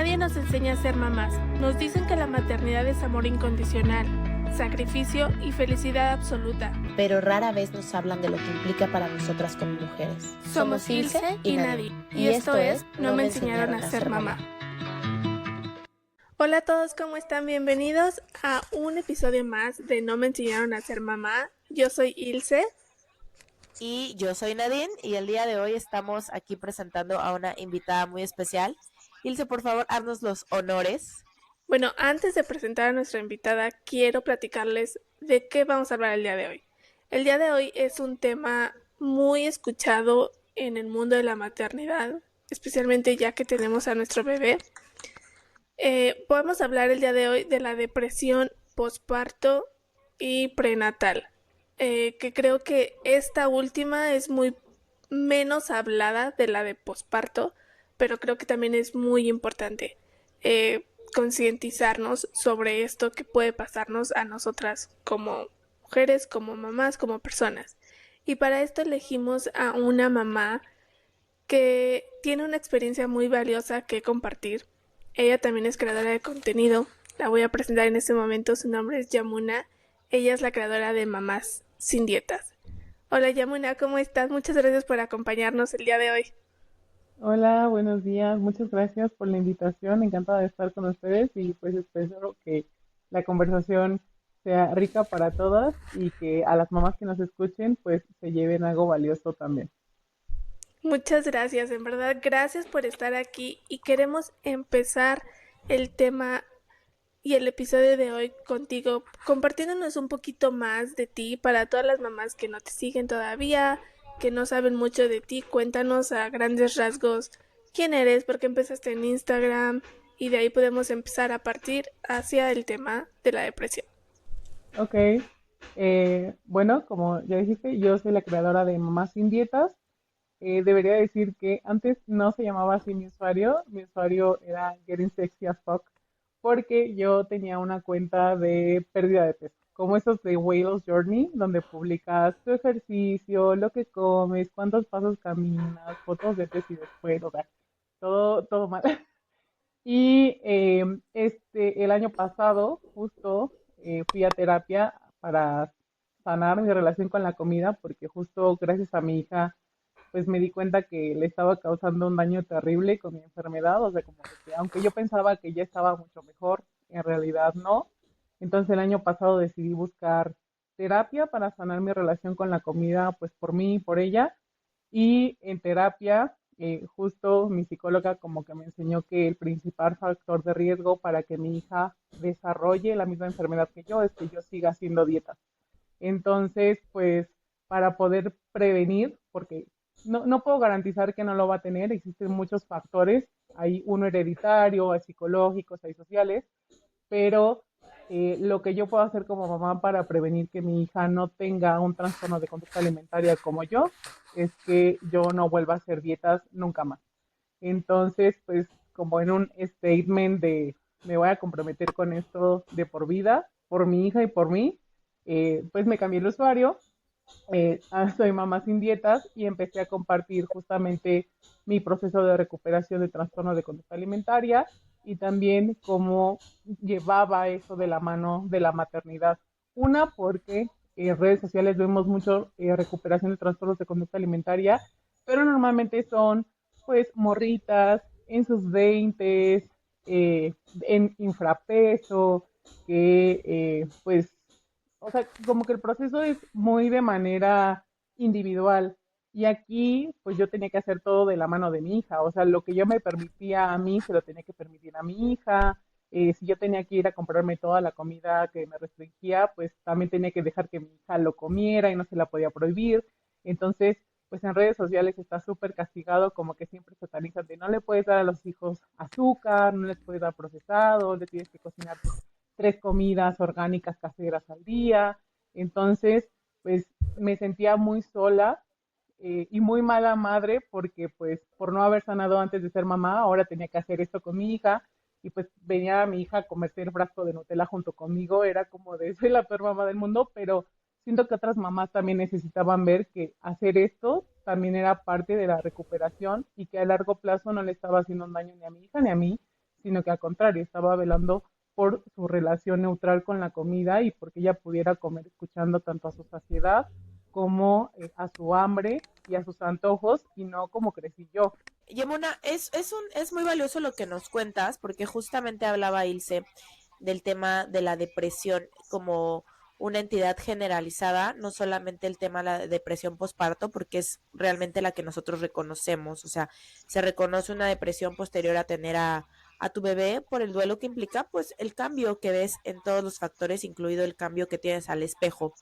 Nadie nos enseña a ser mamás. Nos dicen que la maternidad es amor incondicional, sacrificio y felicidad absoluta. Pero rara vez nos hablan de lo que implica para nosotras como mujeres. Somos Ilse y Nadine. Y esto es No me enseñaron a ser mamá. Hola a todos, ¿cómo están? Bienvenidos a un episodio más de No me enseñaron a ser mamá. Yo soy Ilse. Y yo soy Nadine y el día de hoy estamos aquí presentando a una invitada muy especial. Ilse, por favor, haznos los honores. Bueno, antes de presentar a nuestra invitada, quiero platicarles de qué vamos a hablar el día de hoy. El día de hoy es un tema muy escuchado en el mundo de la maternidad, especialmente ya que tenemos a nuestro bebé. Podemos hablar el día de hoy de la depresión posparto y prenatal, que creo que esta última es muy menos hablada de la de posparto, pero creo que también es muy importante concientizarnos sobre esto que puede pasarnos a nosotras como mujeres, como mamás, como personas. Y para esto elegimos a una mamá que tiene una experiencia muy valiosa que compartir. Ella también es creadora de contenido. La voy a presentar en este momento. Su nombre es Yamuna. Ella es la creadora de Mamás Sin Dietas. Hola Yamuna, ¿cómo estás? Muchas gracias por acompañarnos el día de hoy. Hola, buenos días. Muchas gracias por la invitación. Encantada de estar con ustedes y pues espero que la conversación sea rica para todas y que a las mamás que nos escuchen pues se lleven algo valioso también. Muchas gracias, en verdad, gracias por estar aquí y queremos empezar el tema y el episodio de hoy contigo, compartiéndonos un poquito más de ti para todas las mamás que no te siguen todavía, que no saben mucho de ti. Cuéntanos a grandes rasgos quién eres, por qué empezaste en Instagram y de ahí podemos empezar a partir hacia el tema de la depresión. Ok, bueno, como ya dijiste, yo soy la creadora de Mamás Sin Dietas. Debería decir que antes no se llamaba así mi usuario era Getting Sexy as Fuck, porque yo tenía una cuenta de pérdida de peso, como esos de Weight Loss Journey, donde publicas tu ejercicio, lo que comes, cuántos pasos caminas, fotos de antes y después, o sea, todo mal. Y el año pasado, justo, fui a terapia para sanar mi relación con la comida, porque justo gracias a mi hija pues me di cuenta que le estaba causando un daño terrible con mi enfermedad, o sea, como de que aunque yo pensaba que ya estaba mucho mejor, en realidad no. Entonces el año pasado decidí buscar terapia para sanar mi relación con la comida, pues por mí y por ella. Y en terapia, justo mi psicóloga como que me enseñó que el principal factor de riesgo para que mi hija desarrolle la misma enfermedad que yo es que yo siga haciendo dietas. Entonces, pues para poder prevenir, porque no puedo garantizar que no lo va a tener, existen muchos factores, hay uno hereditario, hay psicológicos, hay sociales, pero lo que yo puedo hacer como mamá para prevenir que mi hija no tenga un trastorno de conducta alimentaria como yo, es que yo no vuelva a hacer dietas nunca más. Entonces, pues como en un statement de me voy a comprometer con esto de por vida, por mi hija y por mí, pues me cambié el usuario, soy Mamá Sin Dietas y empecé a compartir justamente mi proceso de recuperación de trastorno de conducta alimentaria y también cómo llevaba eso de la mano de la maternidad. Una, porque en redes sociales vemos mucho recuperación de trastornos de conducta alimentaria, pero normalmente son pues morritas en sus 20, en infrapeso, que pues o sea, como que el proceso es muy de manera individual. Y aquí, pues yo tenía que hacer todo de la mano de mi hija. O sea, lo que yo me permitía a mí, se lo tenía que permitir a mi hija. Si yo tenía que ir a comprarme toda la comida que me restringía, pues también tenía que dejar que mi hija lo comiera y no se la podía prohibir. Entonces, pues en redes sociales está súper castigado, como que siempre satanizan de no le puedes dar a los hijos azúcar, no les puedes dar procesado, le tienes que cocinar 3 comidas orgánicas caseras al día. Entonces, pues me sentía muy sola y muy mala madre porque pues por no haber sanado antes de ser mamá, ahora tenía que hacer esto con mi hija y pues venía a mi hija a comerse el frasco de Nutella junto conmigo, era como de soy la peor mamá del mundo, pero siento que otras mamás también necesitaban ver que hacer esto también era parte de la recuperación y que a largo plazo no le estaba haciendo un daño ni a mi hija ni a mí, sino que al contrario, estaba velando por su relación neutral con la comida y porque ella pudiera comer escuchando tanto a su saciedad como a su hambre y a sus antojos y no como crecí yo. Yemuna, es muy valioso lo que nos cuentas, porque justamente hablaba Ilse del tema de la depresión como una entidad generalizada, no solamente el tema de la depresión posparto, porque es realmente la que nosotros reconocemos, o sea, se reconoce una depresión posterior a tener a tu bebé por el duelo que implica, pues el cambio que ves en todos los factores, incluido el cambio que tienes al espejo.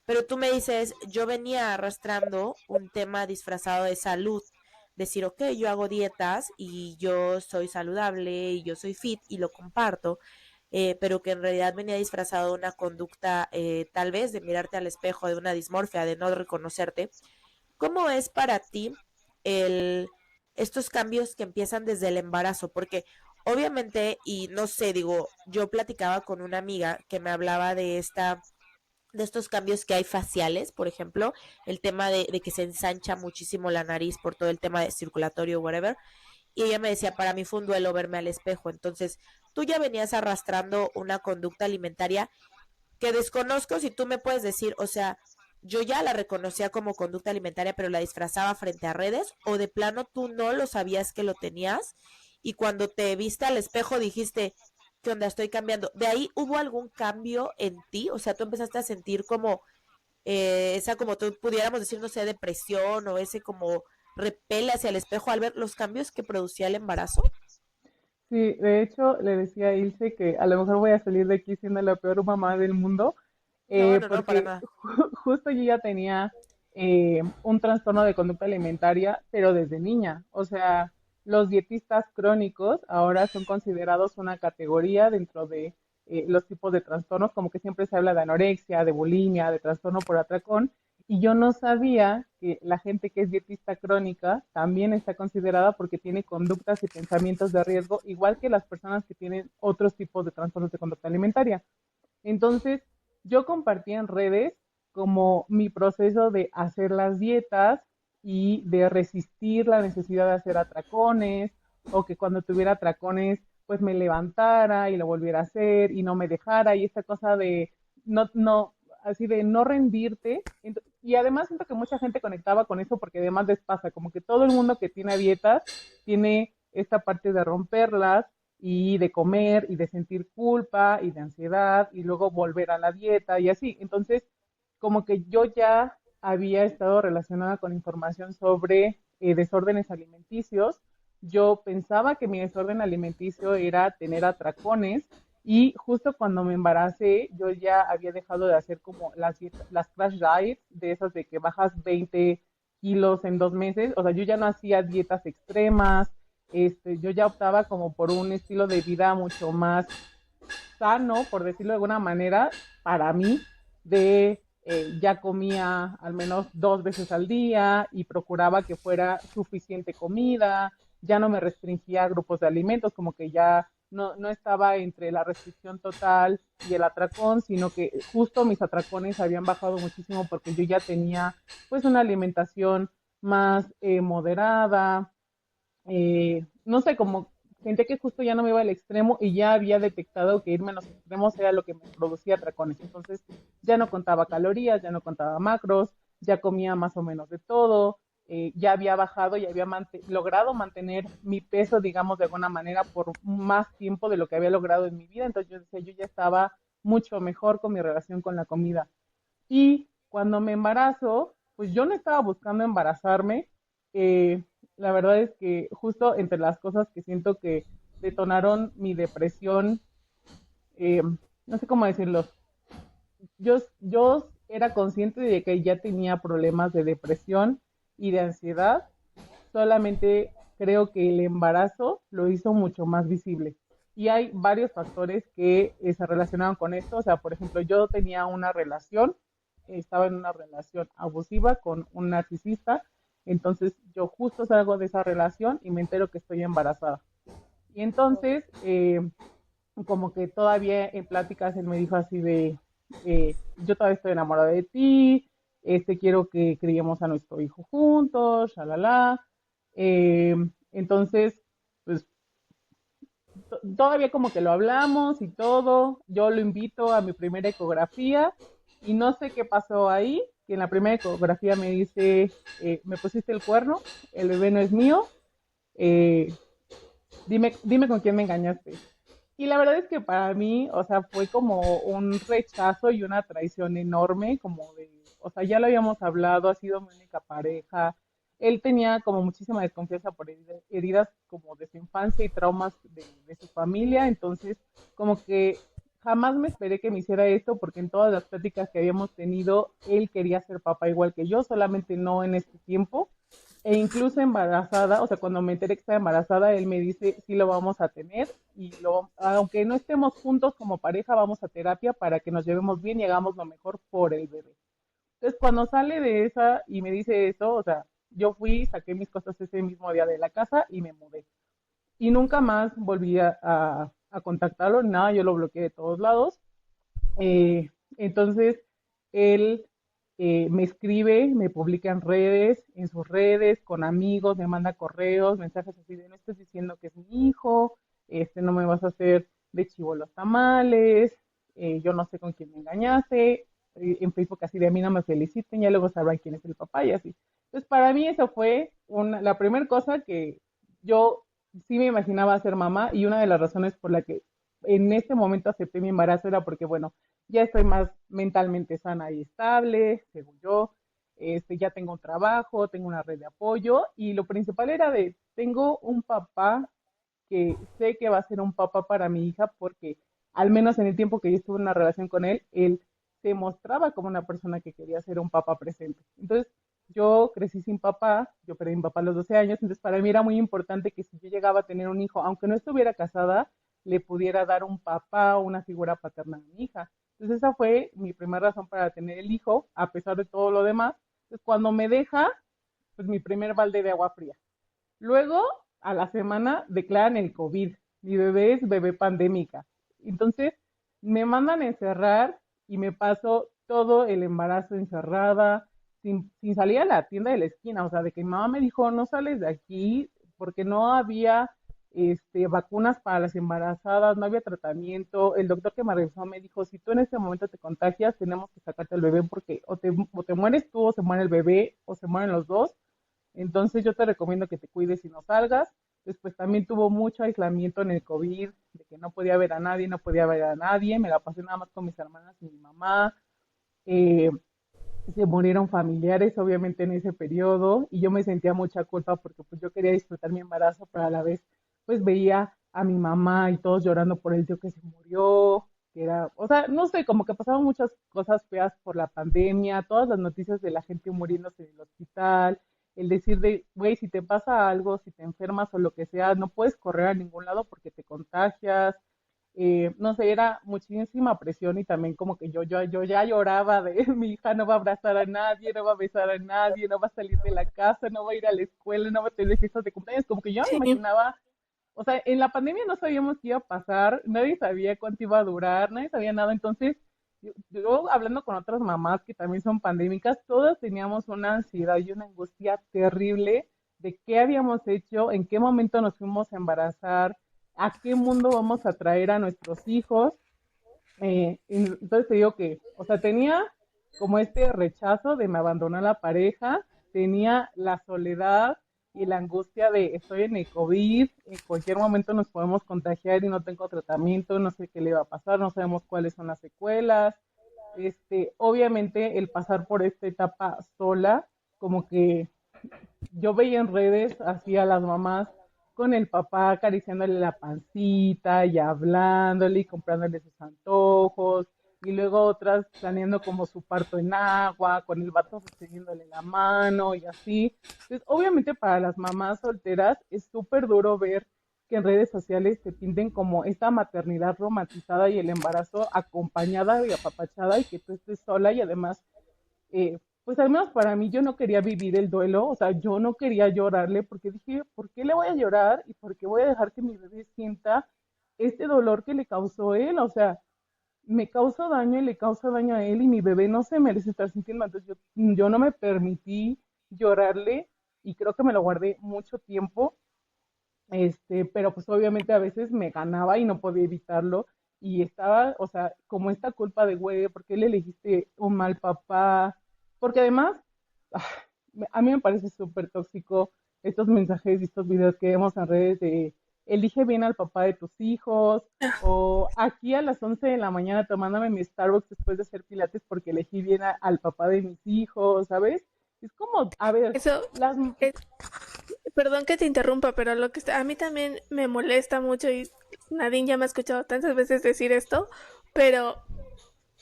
Pero tú me dices, yo venía arrastrando un tema disfrazado de salud, decir, ok, yo hago dietas y yo soy saludable y yo soy fit y lo comparto, pero que en realidad venía disfrazado de una conducta tal vez de mirarte al espejo, de una dismorfia, de no reconocerte. ¿Cómo es para ti el, estos cambios que empiezan desde el embarazo? Porque obviamente, y no sé, digo, yo platicaba con una amiga que me hablaba de estos cambios que hay faciales, por ejemplo, el tema de que se ensancha muchísimo la nariz por todo el tema de circulatorio, whatever, y ella me decía, para mí fue un duelo verme al espejo. Entonces, tú ya venías arrastrando una conducta alimentaria que desconozco si tú me puedes decir, o sea, yo ya la reconocía como conducta alimentaria, pero la disfrazaba frente a redes, o de plano tú no lo sabías que lo tenías, y cuando te viste al espejo dijiste, ¿qué onda? Estoy cambiando. ¿De ahí hubo algún cambio en ti? O sea, tú empezaste a sentir como esa, como tú pudiéramos decir, no sé, depresión o ese como repele hacia el espejo al ver los cambios que producía el embarazo. Sí, de hecho, le decía a Ilse que a lo mejor voy a salir de aquí siendo la peor mamá del mundo, No, no, no, para porque nada. justo yo ya tenía un trastorno de conducta alimentaria, pero desde niña. O sea, los dietistas crónicos ahora son considerados una categoría dentro de los tipos de trastornos, como que siempre se habla de anorexia, de bulimia, de trastorno por atracón, y yo no sabía que la gente que es dietista crónica también está considerada porque tiene conductas y pensamientos de riesgo, igual que las personas que tienen otros tipos de trastornos de conducta alimentaria. Entonces, yo compartí en redes como mi proceso de hacer las dietas y de resistir la necesidad de hacer atracones, o que cuando tuviera atracones, pues me levantara y lo volviera a hacer y no me dejara, y esta cosa de así de no rendirte. Y además siento que mucha gente conectaba con eso porque además les pasa, como que todo el mundo que tiene dietas tiene esta parte de romperlas y de comer y de sentir culpa y de ansiedad y luego volver a la dieta y así. Entonces, como que yo ya había estado relacionada con información sobre desórdenes alimenticios. Yo pensaba que mi desorden alimenticio era tener atracones y justo cuando me embaracé, yo ya había dejado de hacer como las crash diets, de esas de que bajas 20 kilos en 2 meses. O sea, yo ya no hacía dietas extremas, yo ya optaba como por un estilo de vida mucho más sano, por decirlo de alguna manera, para mí, de ya comía al menos 2 veces al día y procuraba que fuera suficiente comida, ya no me restringía a grupos de alimentos, como que ya no estaba entre la restricción total y el atracón, sino que justo mis atracones habían bajado muchísimo porque yo ya tenía pues una alimentación más moderada, no sé, como sentía que justo ya no me iba al extremo y ya había detectado que irme a los extremos era lo que me producía atracones. Entonces ya no contaba calorías, ya no contaba macros, ya comía más o menos de todo, ya había bajado y había logrado mantener mi peso, digamos, de alguna manera por más tiempo de lo que había logrado en mi vida. Entonces yo decía, yo ya estaba mucho mejor con mi relación con la comida. Y cuando me embarazo, pues yo no estaba buscando embarazarme. La verdad es que justo entre las cosas que siento que detonaron mi depresión, eh, no sé cómo decirlo, yo era consciente de que ya tenía problemas de depresión y de ansiedad, solamente creo que el embarazo lo hizo mucho más visible. Y hay varios factores que se relacionaron con esto. O sea, por ejemplo, yo tenía una relación, estaba en una relación abusiva con un narcisista, entonces yo justo salgo de esa relación y me entero que estoy embarazada. Y entonces, como que todavía en pláticas él me dijo así de, yo todavía estoy enamorada de ti, quiero que criemos a nuestro hijo juntos, shalala. Entonces, pues todavía como que lo hablamos y todo, yo lo invito a mi primera ecografía y no sé qué pasó ahí, que en la primera ecografía me dice, me pusiste el cuerno, el bebé no es mío, eh, dime con quién me engañaste. Y la verdad es que para mí, o sea, fue como un rechazo y una traición enorme, como de, o sea, ya lo habíamos hablado, ha sido mi única pareja. Él tenía como muchísima desconfianza por heridas como de su infancia y traumas de su familia, entonces como que jamás me esperé que me hiciera esto porque en todas las pláticas que habíamos tenido, él quería ser papá igual que yo, solamente no en este tiempo. E incluso embarazada, o sea, cuando me enteré que estaba embarazada, él me dice, sí lo vamos a tener y aunque no estemos juntos como pareja, vamos a terapia para que nos llevemos bien y hagamos lo mejor por el bebé. Entonces, cuando sale de esa y me dice eso, o sea, yo fui, saqué mis cosas ese mismo día de la casa y me mudé. Y nunca más volví a contactarlo, nada, yo lo bloqueé de todos lados. Eh, entonces, él me escribe, me publica en redes, en sus redes, con amigos, me manda correos, mensajes así de no estés diciendo que es mi hijo, no me vas a hacer de chivo los tamales, yo no sé con quién me engañaste, en Facebook así de a mí no me feliciten, ya luego sabrán quién es el papá y así. Entonces, para mí eso fue la primera cosa que yo sí me imaginaba ser mamá y una de las razones por la que en este momento acepté mi embarazo era porque, bueno, ya estoy más mentalmente sana y estable, según yo, ya tengo un trabajo, tengo una red de apoyo y lo principal era de, tengo un papá que sé que va a ser un papá para mi hija porque al menos en el tiempo que yo estuve en una relación con él se mostraba como una persona que quería ser un papá presente. Entonces, yo crecí sin papá, yo perdí a mi papá a los 12 años, entonces para mí era muy importante que si yo llegaba a tener un hijo, aunque no estuviera casada, le pudiera dar un papá o una figura paterna a mi hija. Entonces esa fue mi primera razón para tener el hijo, a pesar de todo lo demás. Entonces cuando me deja, pues mi primer balde de agua fría. Luego, a la semana, declaran el COVID. Mi bebé es bebé pandémica. Entonces, me mandan a encerrar y me paso todo el embarazo encerrada, sin salir a la tienda de la esquina. O sea, de que mi mamá me dijo, no sales de aquí porque no había vacunas para las embarazadas, no había tratamiento. El doctor que me revisó me dijo, si tú en este momento te contagias, tenemos que sacarte al bebé porque o te mueres tú o se muere el bebé o se mueren los dos. Entonces yo te recomiendo que te cuides y no salgas. Después también tuvo mucho aislamiento en el COVID, de que no podía ver a nadie, no podía ver a nadie, me la pasé nada más con mis hermanas y mi mamá. Eh, Se murieron familiares, obviamente, en ese periodo, y yo me sentía mucha culpa porque pues yo quería disfrutar mi embarazo, pero a la vez pues veía a mi mamá y todos llorando por el tío que se murió, que era, o sea, no sé, como que pasaban muchas cosas feas por la pandemia, todas las noticias de la gente muriéndose en el hospital, el decir de, güey, si te pasa algo, si te enfermas o lo que sea, no puedes correr a ningún lado porque te contagias, no sé, era muchísima presión y también como que yo ya lloraba de mi hija no va a abrazar a nadie, no va a besar a nadie, no va a salir de la casa, no va a ir a la escuela, no va a tener fiestas de cumpleaños, como que yo me Sí, imaginaba, o sea, en la pandemia no sabíamos qué iba a pasar, nadie sabía cuánto iba a durar, nadie sabía nada, entonces yo hablando con otras mamás que también son pandémicas, todas teníamos una ansiedad y una angustia terrible de qué habíamos hecho, en qué momento nos fuimos a embarazar, a qué mundo vamos a traer a nuestros hijos. Entonces te digo que, o sea, tenía como este rechazo de me abandonó la pareja, tenía la soledad y la angustia de estoy en el COVID, en cualquier momento nos podemos contagiar y no tengo tratamiento, no sé qué le va a pasar, no sabemos cuáles son las secuelas. Obviamente el pasar por esta etapa sola, como que yo veía en redes así a las mamás con el papá acariciándole la pancita y hablándole y comprándole sus antojos, y luego otras planeando como su parto en agua, con el vato sosteniéndole la mano y así. Entonces, obviamente para las mamás solteras es súper duro ver que en redes sociales te pinten como esta maternidad romantizada y el embarazo acompañada y apapachada y que tú estés sola y además pues al menos para mí yo no quería vivir el duelo, o sea, yo no quería llorarle porque dije, ¿por qué le voy a llorar y por qué voy a dejar que mi bebé sienta este dolor que le causó él? O sea, me causa daño y le causa daño a él y mi bebé no se merece estar sintiendo. Entonces yo no me permití llorarle y creo que me lo guardé mucho tiempo pero pues obviamente a veces me ganaba y no podía evitarlo y estaba, o sea, como esta culpa de, güey, ¿por qué le elegiste un mal papá? Porque además, ah, a mí me parece súper tóxico estos mensajes y estos videos que vemos en redes de elige bien al papá de tus hijos o aquí a las 11 de la mañana tomándome mi Starbucks después de hacer pilates porque elegí bien al papá de mis hijos, ¿sabes? Es como, a ver, Eso, las, es- perdón que te interrumpa, pero lo que a mí también me molesta mucho y Nadine ya me ha escuchado tantas veces decir esto, pero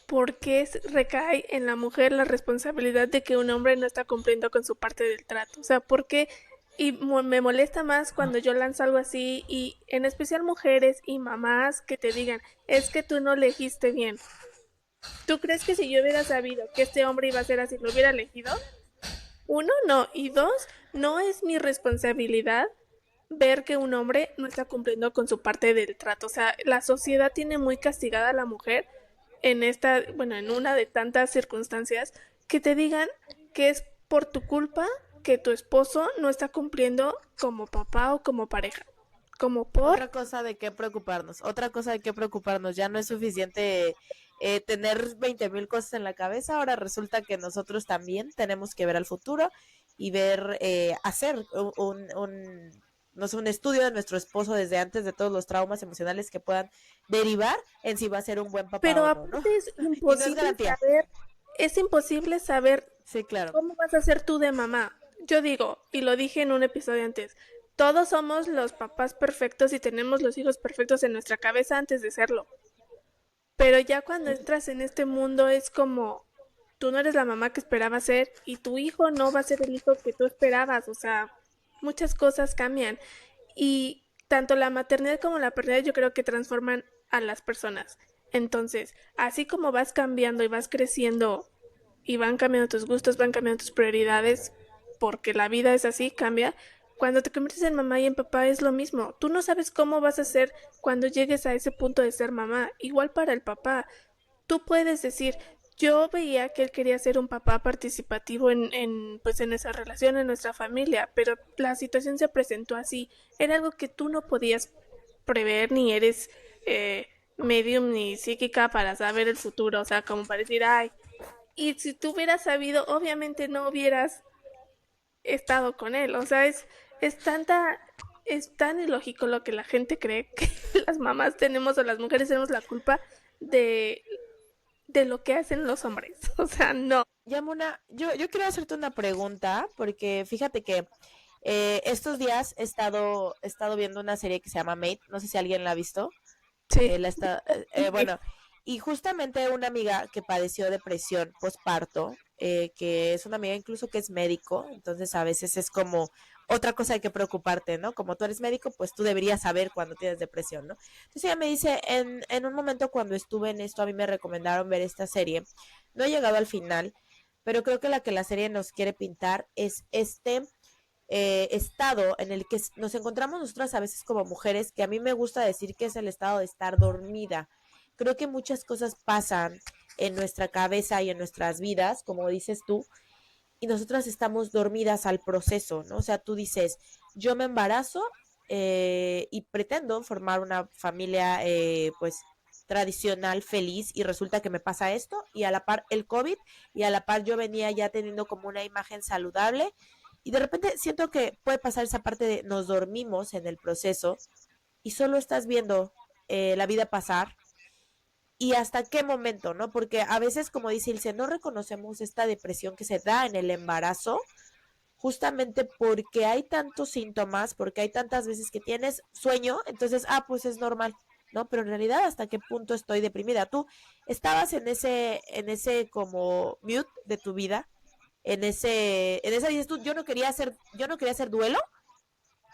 ¿por qué recae en la mujer la responsabilidad de que un hombre no está cumpliendo con su parte del trato? O sea, ¿por qué? Y me molesta más cuando yo lanzo algo así y en especial mujeres y mamás que te digan, es que tú no elegiste bien. ¿Tú crees que si yo hubiera sabido que este hombre iba a ser así, lo hubiera elegido? Uno, no. Y dos, no es mi responsabilidad ver que un hombre no está cumpliendo con su parte del trato. O sea, la sociedad tiene muy castigada a la mujer en esta, bueno, en una de tantas circunstancias que te digan que es por tu culpa que tu esposo no está cumpliendo como papá o como pareja. Como por... Otra cosa de qué preocuparnos, ya no es suficiente tener 20,000 cosas en la cabeza, ahora resulta que nosotros también tenemos que ver al futuro y ver, hacer no sé, un estudio de nuestro esposo desde antes de todos los traumas emocionales que puedan derivar en si va a ser un buen papá Pero o no, ¿no? aparte Y no es garantía. es imposible saber Sí, claro. ¿cómo vas a ser tú de mamá? Yo digo, y lo dije en un episodio antes, todos somos los papás perfectos y tenemos los hijos perfectos en nuestra cabeza antes de serlo. Pero ya cuando entras en este mundo es como, tú no eres la mamá que esperabas ser y tu hijo no va a ser el hijo que tú esperabas. O sea, muchas cosas cambian. Y tanto la maternidad como la paternidad yo creo que transforman a las personas. Entonces, así como vas cambiando y vas creciendo y van cambiando tus gustos, van cambiando tus prioridades, porque la vida es así, cambia. Cuando te conviertes en mamá y en papá es lo mismo. Tú no sabes cómo vas a ser cuando llegues a ese punto de ser mamá. Igual para el papá. Tú puedes decir, yo veía que él quería ser un papá participativo pues en esa relación, en nuestra familia, pero la situación se presentó así. Era algo que tú no podías prever, ni eres medium ni psíquica para saber el futuro. O sea, como para decir, ay, y si tú hubieras sabido, obviamente no hubieras estado con él. O sea, es tanta, es tan ilógico lo que la gente cree que las mamás tenemos o las mujeres tenemos la culpa de, de lo que hacen los hombres. O sea, no. Yamuna, yo quiero hacerte una pregunta, porque fíjate que estos días he estado viendo una serie que se llama Mate, no sé si alguien la ha visto. Sí. Bueno, y justamente una amiga que padeció depresión postparto, que es una amiga incluso que es médico, entonces a veces es como otra cosa hay que preocuparte, ¿no? Como tú eres médico, pues tú deberías saber cuando tienes depresión, ¿no? Entonces ella me dice, en un momento cuando estuve en esto, a mí me recomendaron ver esta serie, no he llegado al final, pero creo que la serie nos quiere pintar es este estado en el que nos encontramos nosotras a veces como mujeres, que a mí me gusta decir que es el estado de estar dormida. Creo que muchas cosas pasan en nuestra cabeza y en nuestras vidas, como dices tú, y nosotras estamos dormidas al proceso, ¿no? O sea, tú dices, yo me embarazo y pretendo formar una familia, pues, tradicional, feliz, y resulta que me pasa esto, y a la par el COVID, y a la par yo venía ya teniendo como una imagen saludable, y de repente siento que puede pasar esa parte de nos dormimos en el proceso y solo estás viendo la vida pasar y hasta qué momento, ¿no? Porque a veces, como dice Ilse, no reconocemos esta depresión que se da en el embarazo justamente porque hay tantos síntomas, porque hay tantas veces que tienes sueño, entonces, pues es normal, ¿no? Pero en realidad, ¿hasta qué punto estoy deprimida? Tú estabas en ese como mute de tu vida, en ese dices tú, yo no quería hacer duelo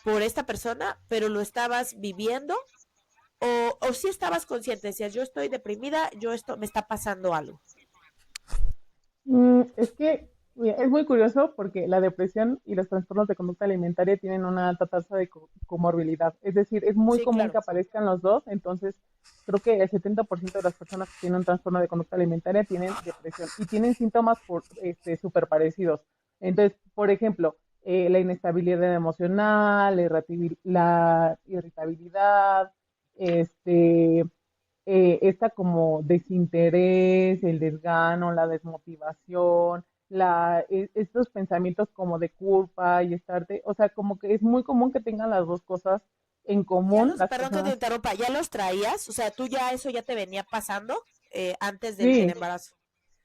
por esta persona, pero lo estabas viviendo, o si estabas consciente, decías, yo estoy deprimida, esto me está pasando algo. Es que mira, es muy curioso porque la depresión y los trastornos de conducta alimentaria tienen una alta tasa de comorbilidad. Es decir, es muy Sí, común que claro. aparezcan los dos. Entonces, creo que el 70% de las personas que tienen un trastorno de conducta alimentaria tienen depresión y tienen síntomas súper parecidos. Entonces, por ejemplo, la inestabilidad emocional, la irritabilidad, este, esta como desinterés, el desgano, la desmotivación, estos pensamientos como de culpa y estarte, o sea, como que es muy común que tengan las dos cosas en común las Perdón que te personas. interrumpa, ¿ya los traías? O sea, tú ya eso ya te venía pasando antes del Sí, embarazo.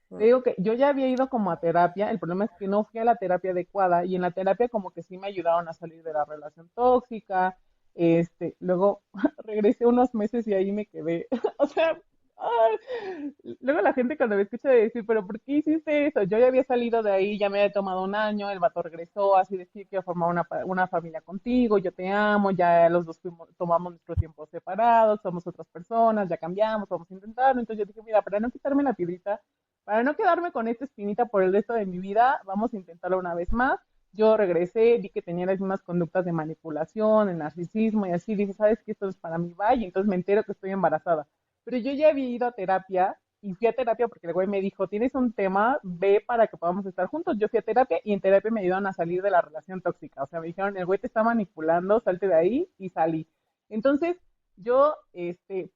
te Mm. digo que yo ya había ido como a terapia, el problema es que no fui a la terapia adecuada y en la terapia como que sí me ayudaron a salir de la relación tóxica, luego regresé unos meses y ahí me quedé, o sea, luego la gente cuando me escucha decir, pero ¿por qué hiciste eso? Yo ya había salido de ahí, ya me había tomado un año, el vato regresó, así decir, quiero formar una familia contigo, yo te amo, ya los dos tomamos nuestro tiempo separados, somos otras personas, ya cambiamos, vamos a intentarlo, entonces yo dije, mira, para no quitarme la piedrita, para no quedarme con esta espinita por el resto de mi vida, vamos a intentarlo una vez más. Yo regresé, vi que tenía las mismas conductas de manipulación, de narcisismo y así, dije, ¿sabes qué? Esto es para mí, va, y entonces me entero que estoy embarazada. Pero yo ya había ido a terapia y fui a terapia porque el güey me dijo, tienes un tema, ve para que podamos estar juntos. Yo fui a terapia y en terapia me ayudaron a salir de la relación tóxica. O sea, me dijeron, el güey te está manipulando, salte de ahí y salí. Entonces, yo,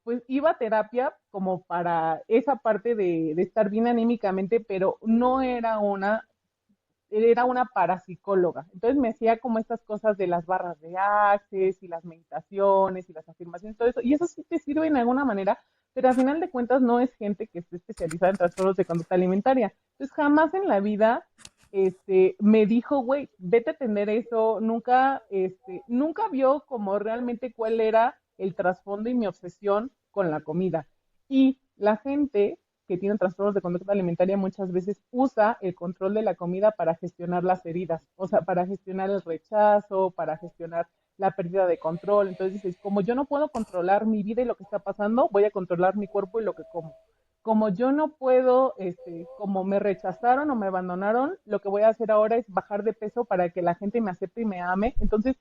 pues iba a terapia como para esa parte de estar bien anímicamente, pero no era una parapsicóloga. Entonces me hacía como estas cosas de las barras de Access y las meditaciones y las afirmaciones, todo eso. Y eso sí te sirve en alguna manera, pero al final de cuentas no es gente que esté especializada en trastornos de conducta alimentaria. Entonces jamás en la vida me dijo, güey, vete a atender eso, nunca vio como realmente cuál era el trasfondo y mi obsesión con la comida. Y la gente que tienen trastornos de conducta alimentaria muchas veces usa el control de la comida para gestionar las heridas, o sea, para gestionar el rechazo, para gestionar la pérdida de control. Entonces dices, como yo no puedo controlar mi vida y lo que está pasando, voy a controlar mi cuerpo y lo que como. Como yo no puedo, como me rechazaron o me abandonaron, lo que voy a hacer ahora es bajar de peso para que la gente me acepte y me ame. Entonces,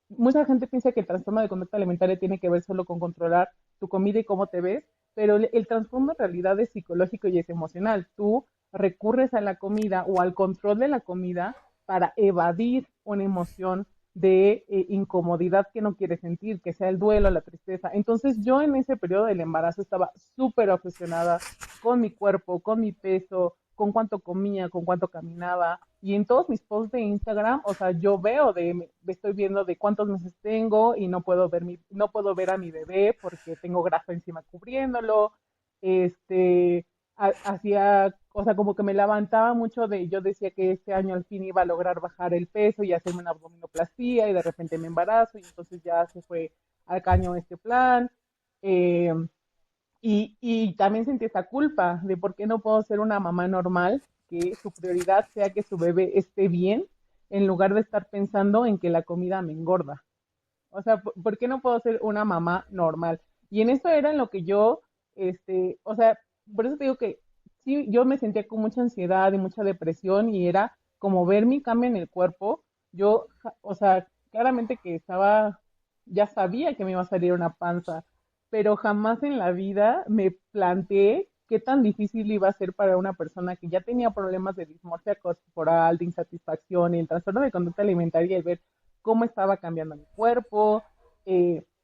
mucha gente piensa que el trastorno de conducta alimentaria tiene que ver solo con controlar tu comida y cómo te ves, pero el trastorno en realidad es psicológico y es emocional. Tú recurres a la comida o al control de la comida para evadir una emoción de incomodidad que no quieres sentir, que sea el duelo, la tristeza. Entonces yo en ese periodo del embarazo estaba súper obsesionada con mi cuerpo, con mi peso, con cuánto comía, con cuánto caminaba. Y en todos mis posts de Instagram, o sea, yo estoy viendo de cuántos meses tengo y no puedo ver a mi bebé porque tengo grasa encima cubriéndolo. Este, hacía, o sea, como que me levantaba mucho yo decía que este año al fin iba a lograr bajar el peso y hacerme una abdominoplastía y de repente me embarazo y entonces ya se fue al caño este plan. Eh, y también sentí esa culpa de por qué no puedo ser una mamá normal, que su prioridad sea que su bebé esté bien, en lugar de estar pensando en que la comida me engorda. O sea, ¿por qué no puedo ser una mamá normal? Y en eso era en lo que yo, o sea, por eso te digo que sí, yo me sentía con mucha ansiedad y mucha depresión y era como ver mi cambio en el cuerpo. Yo, o sea, claramente que ya sabía que me iba a salir una panza, pero jamás en la vida me planteé qué tan difícil iba a ser para una persona que ya tenía problemas de dismorfia corporal, de insatisfacción y el trastorno de conducta alimentaria, el ver cómo estaba cambiando mi cuerpo.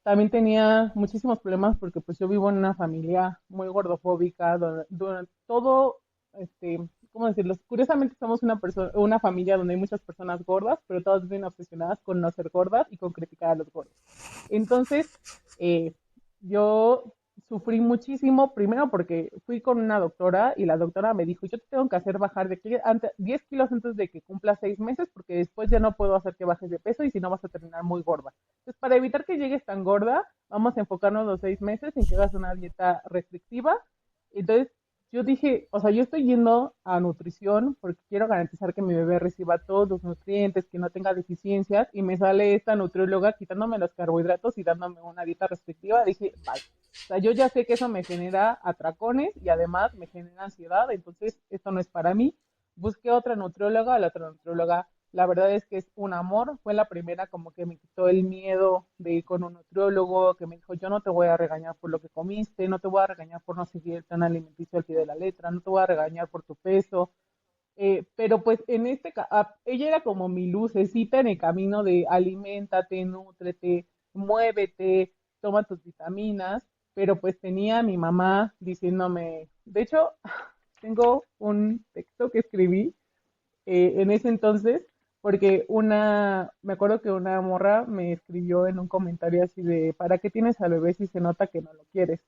También tenía muchísimos problemas porque pues yo vivo en una familia muy gordofóbica, donde todo, ¿cómo decirlo? Curiosamente somos una familia donde hay muchas personas gordas, pero todas viven obsesionadas con no ser gordas y con criticar a los gordos. Entonces, eh, yo sufrí muchísimo, primero porque fui con una doctora y la doctora me dijo, yo te tengo que hacer bajar de 10 kilos antes de que cumpla 6 meses porque después ya no puedo hacer que bajes de peso y si no vas a terminar muy gorda. Entonces, para evitar que llegues tan gorda, vamos a enfocarnos los 6 meses en que hagas una dieta restrictiva. Entonces, yo dije, o sea, yo estoy yendo a nutrición porque quiero garantizar que mi bebé reciba todos los nutrientes, que no tenga deficiencias, y me sale esta nutrióloga quitándome los carbohidratos y dándome una dieta restrictiva. Dije, vale, o sea, yo ya sé que eso me genera atracones y además me genera ansiedad, entonces esto no es para mí. Busqué otra nutrióloga, la otra nutrióloga, la verdad es que es un amor, fue la primera como que me quitó el miedo de ir con un nutriólogo, que me dijo, yo no te voy a regañar por lo que comiste, no te voy a regañar por no seguir el plan alimenticio al pie de la letra, no te voy a regañar por tu peso. Pero pues ella era como mi lucecita en el camino de aliméntate, nútrete, muévete, toma tus vitaminas, pero pues tenía a mi mamá diciéndome, de hecho, tengo un texto que escribí en ese entonces, porque me acuerdo que una morra me escribió en un comentario así de, ¿para qué tienes al bebé si se nota que no lo quieres?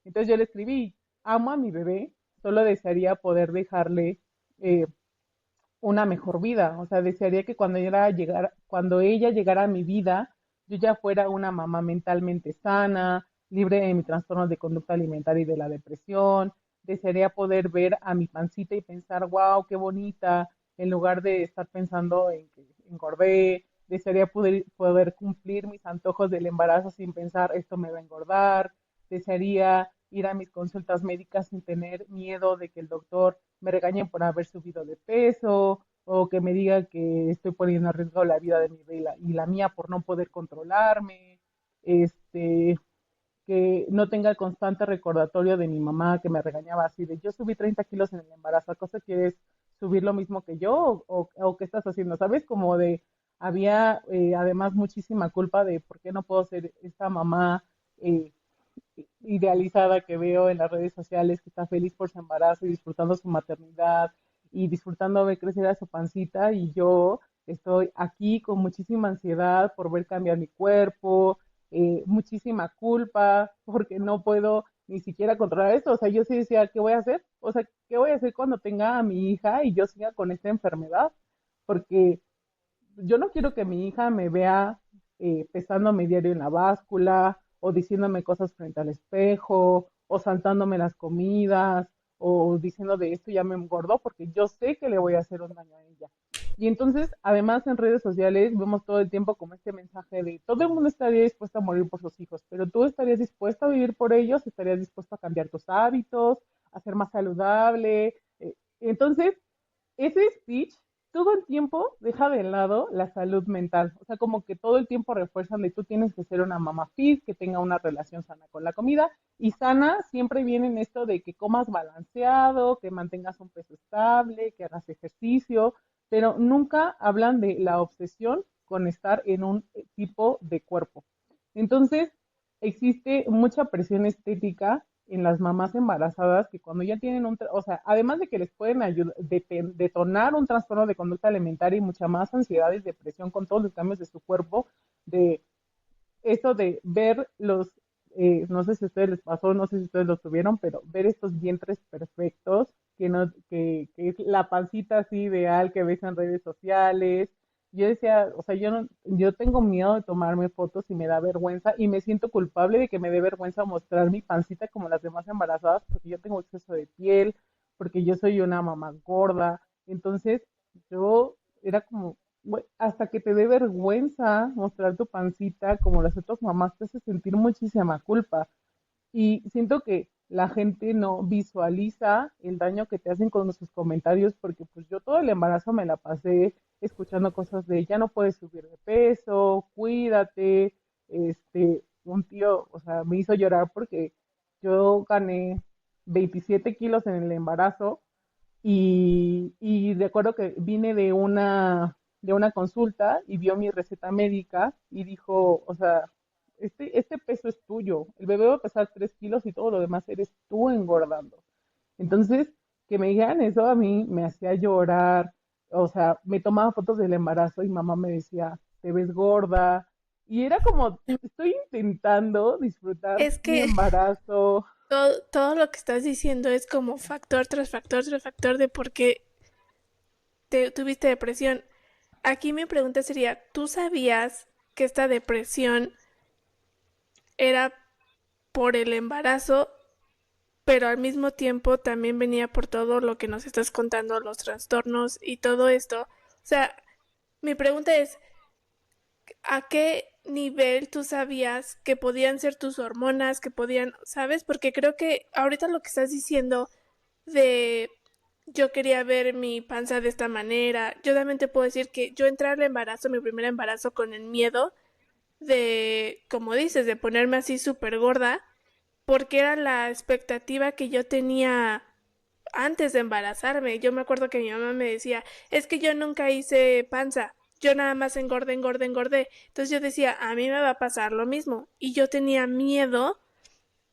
Entonces yo le escribí, amo a mi bebé, solo desearía poder dejarle eh, una mejor vida. O sea, desearía que cuando ella llegara a mi vida, yo ya fuera una mamá mentalmente sana, libre de mi trastorno de conducta alimentaria y de la depresión. Desearía poder ver a mi pancita y pensar, wow, qué bonita, en lugar de estar pensando en que engordé. Desearía poder cumplir mis antojos del embarazo sin pensar, esto me va a engordar. Desearía ir a mis consultas médicas sin tener miedo de que el doctor me regañen por haber subido de peso o que me diga que estoy poniendo en riesgo la vida de mi bebé y la mía por no poder controlarme, este, que no tenga el constante recordatorio de mi mamá que me regañaba así de yo subí 30 kilos en el embarazo, ¿acaso quieres subir lo mismo que yo o qué estás haciendo? ¿Sabes? Como de, había además muchísima culpa de por qué no puedo ser esta mamá eh, idealizada que veo en las redes sociales, que está feliz por su embarazo y disfrutando su maternidad y disfrutando ver crecer a su pancita y yo estoy aquí con muchísima ansiedad por ver cambiar mi cuerpo, muchísima culpa porque no puedo ni siquiera controlar esto. O sea, yo sí decía, ¿qué voy a hacer? O sea, ¿qué voy a hacer cuando tenga a mi hija y yo siga con esta enfermedad? Porque yo no quiero que mi hija me vea pesándome diario en la báscula o diciéndome cosas frente al espejo o saltándome las comidas o diciendo de esto ya me engordó porque yo sé que le voy a hacer un daño a ella. Y entonces, además en redes sociales vemos todo el tiempo como este mensaje de todo el mundo estaría dispuesto a morir por sus hijos, pero tú estarías dispuesto a vivir por ellos, estarías dispuesto a cambiar tus hábitos, a ser más saludable. Entonces, ese speech todo el tiempo deja de lado la salud mental. O sea, como que todo el tiempo refuerzan de tú tienes que ser una mamá fit, que tenga una relación sana con la comida. Y sana siempre viene en esto de que comas balanceado, que mantengas un peso estable, que hagas ejercicio, pero nunca hablan de la obsesión con estar en un tipo de cuerpo. Entonces, existe mucha presión estética en las mamás embarazadas que cuando ya tienen o sea, además de que les pueden ayudar, detonar un trastorno de conducta alimentaria y mucha más ansiedad y depresión con todos los cambios de su cuerpo, de esto de ver no sé si a ustedes les pasó, no sé si ustedes lo tuvieron, pero ver estos vientres perfectos, que, no, que es la pancita así ideal que ves en redes sociales. Yo decía, o sea, yo tengo miedo de tomarme fotos y me da vergüenza y me siento culpable de que me dé vergüenza mostrar mi pancita como las demás embarazadas porque yo tengo exceso de piel, porque yo soy una mamá gorda. Entonces, yo era como, hasta que te dé vergüenza mostrar tu pancita como las otras mamás te hace sentir muchísima culpa. Y siento que la gente no visualiza el daño que te hacen con sus comentarios porque pues yo todo el embarazo me la pasé escuchando cosas de ya no puedes subir de peso, cuídate, un tío, o sea, me hizo llorar porque yo gané 27 kilos en el embarazo y recuerdo que vine de una consulta y vio mi receta médica y dijo, o sea, este peso es tuyo, el bebé va a pesar 3 kilos y todo lo demás eres tú engordando. Entonces, que me dijeran eso a mí me hacía llorar, o sea, me tomaba fotos del embarazo y mamá me decía, te ves gorda, y era como, estoy intentando disfrutar Es mi que embarazo. todo lo que estás diciendo es como factor tras factor tras factor de por qué tuviste depresión. Aquí mi pregunta sería, ¿tú sabías que esta depresión era por el embarazo, pero al mismo tiempo también venía por todo lo que nos estás contando, los trastornos y todo esto? O sea, mi pregunta es, ¿a qué nivel tú sabías que podían ser tus hormonas, que podían, sabes? Porque creo que ahorita lo que estás diciendo de yo quería ver mi panza de esta manera, yo también te puedo decir que yo entré al embarazo, mi primer embarazo, con el miedo de, como dices, de ponerme así súper gorda, porque era la expectativa que yo tenía antes de embarazarme. Yo me acuerdo que mi mamá me decía, es que yo nunca hice panza, yo nada más engordé, engordé, engordé. Entonces yo decía, a mí me va a pasar lo mismo. Y yo tenía miedo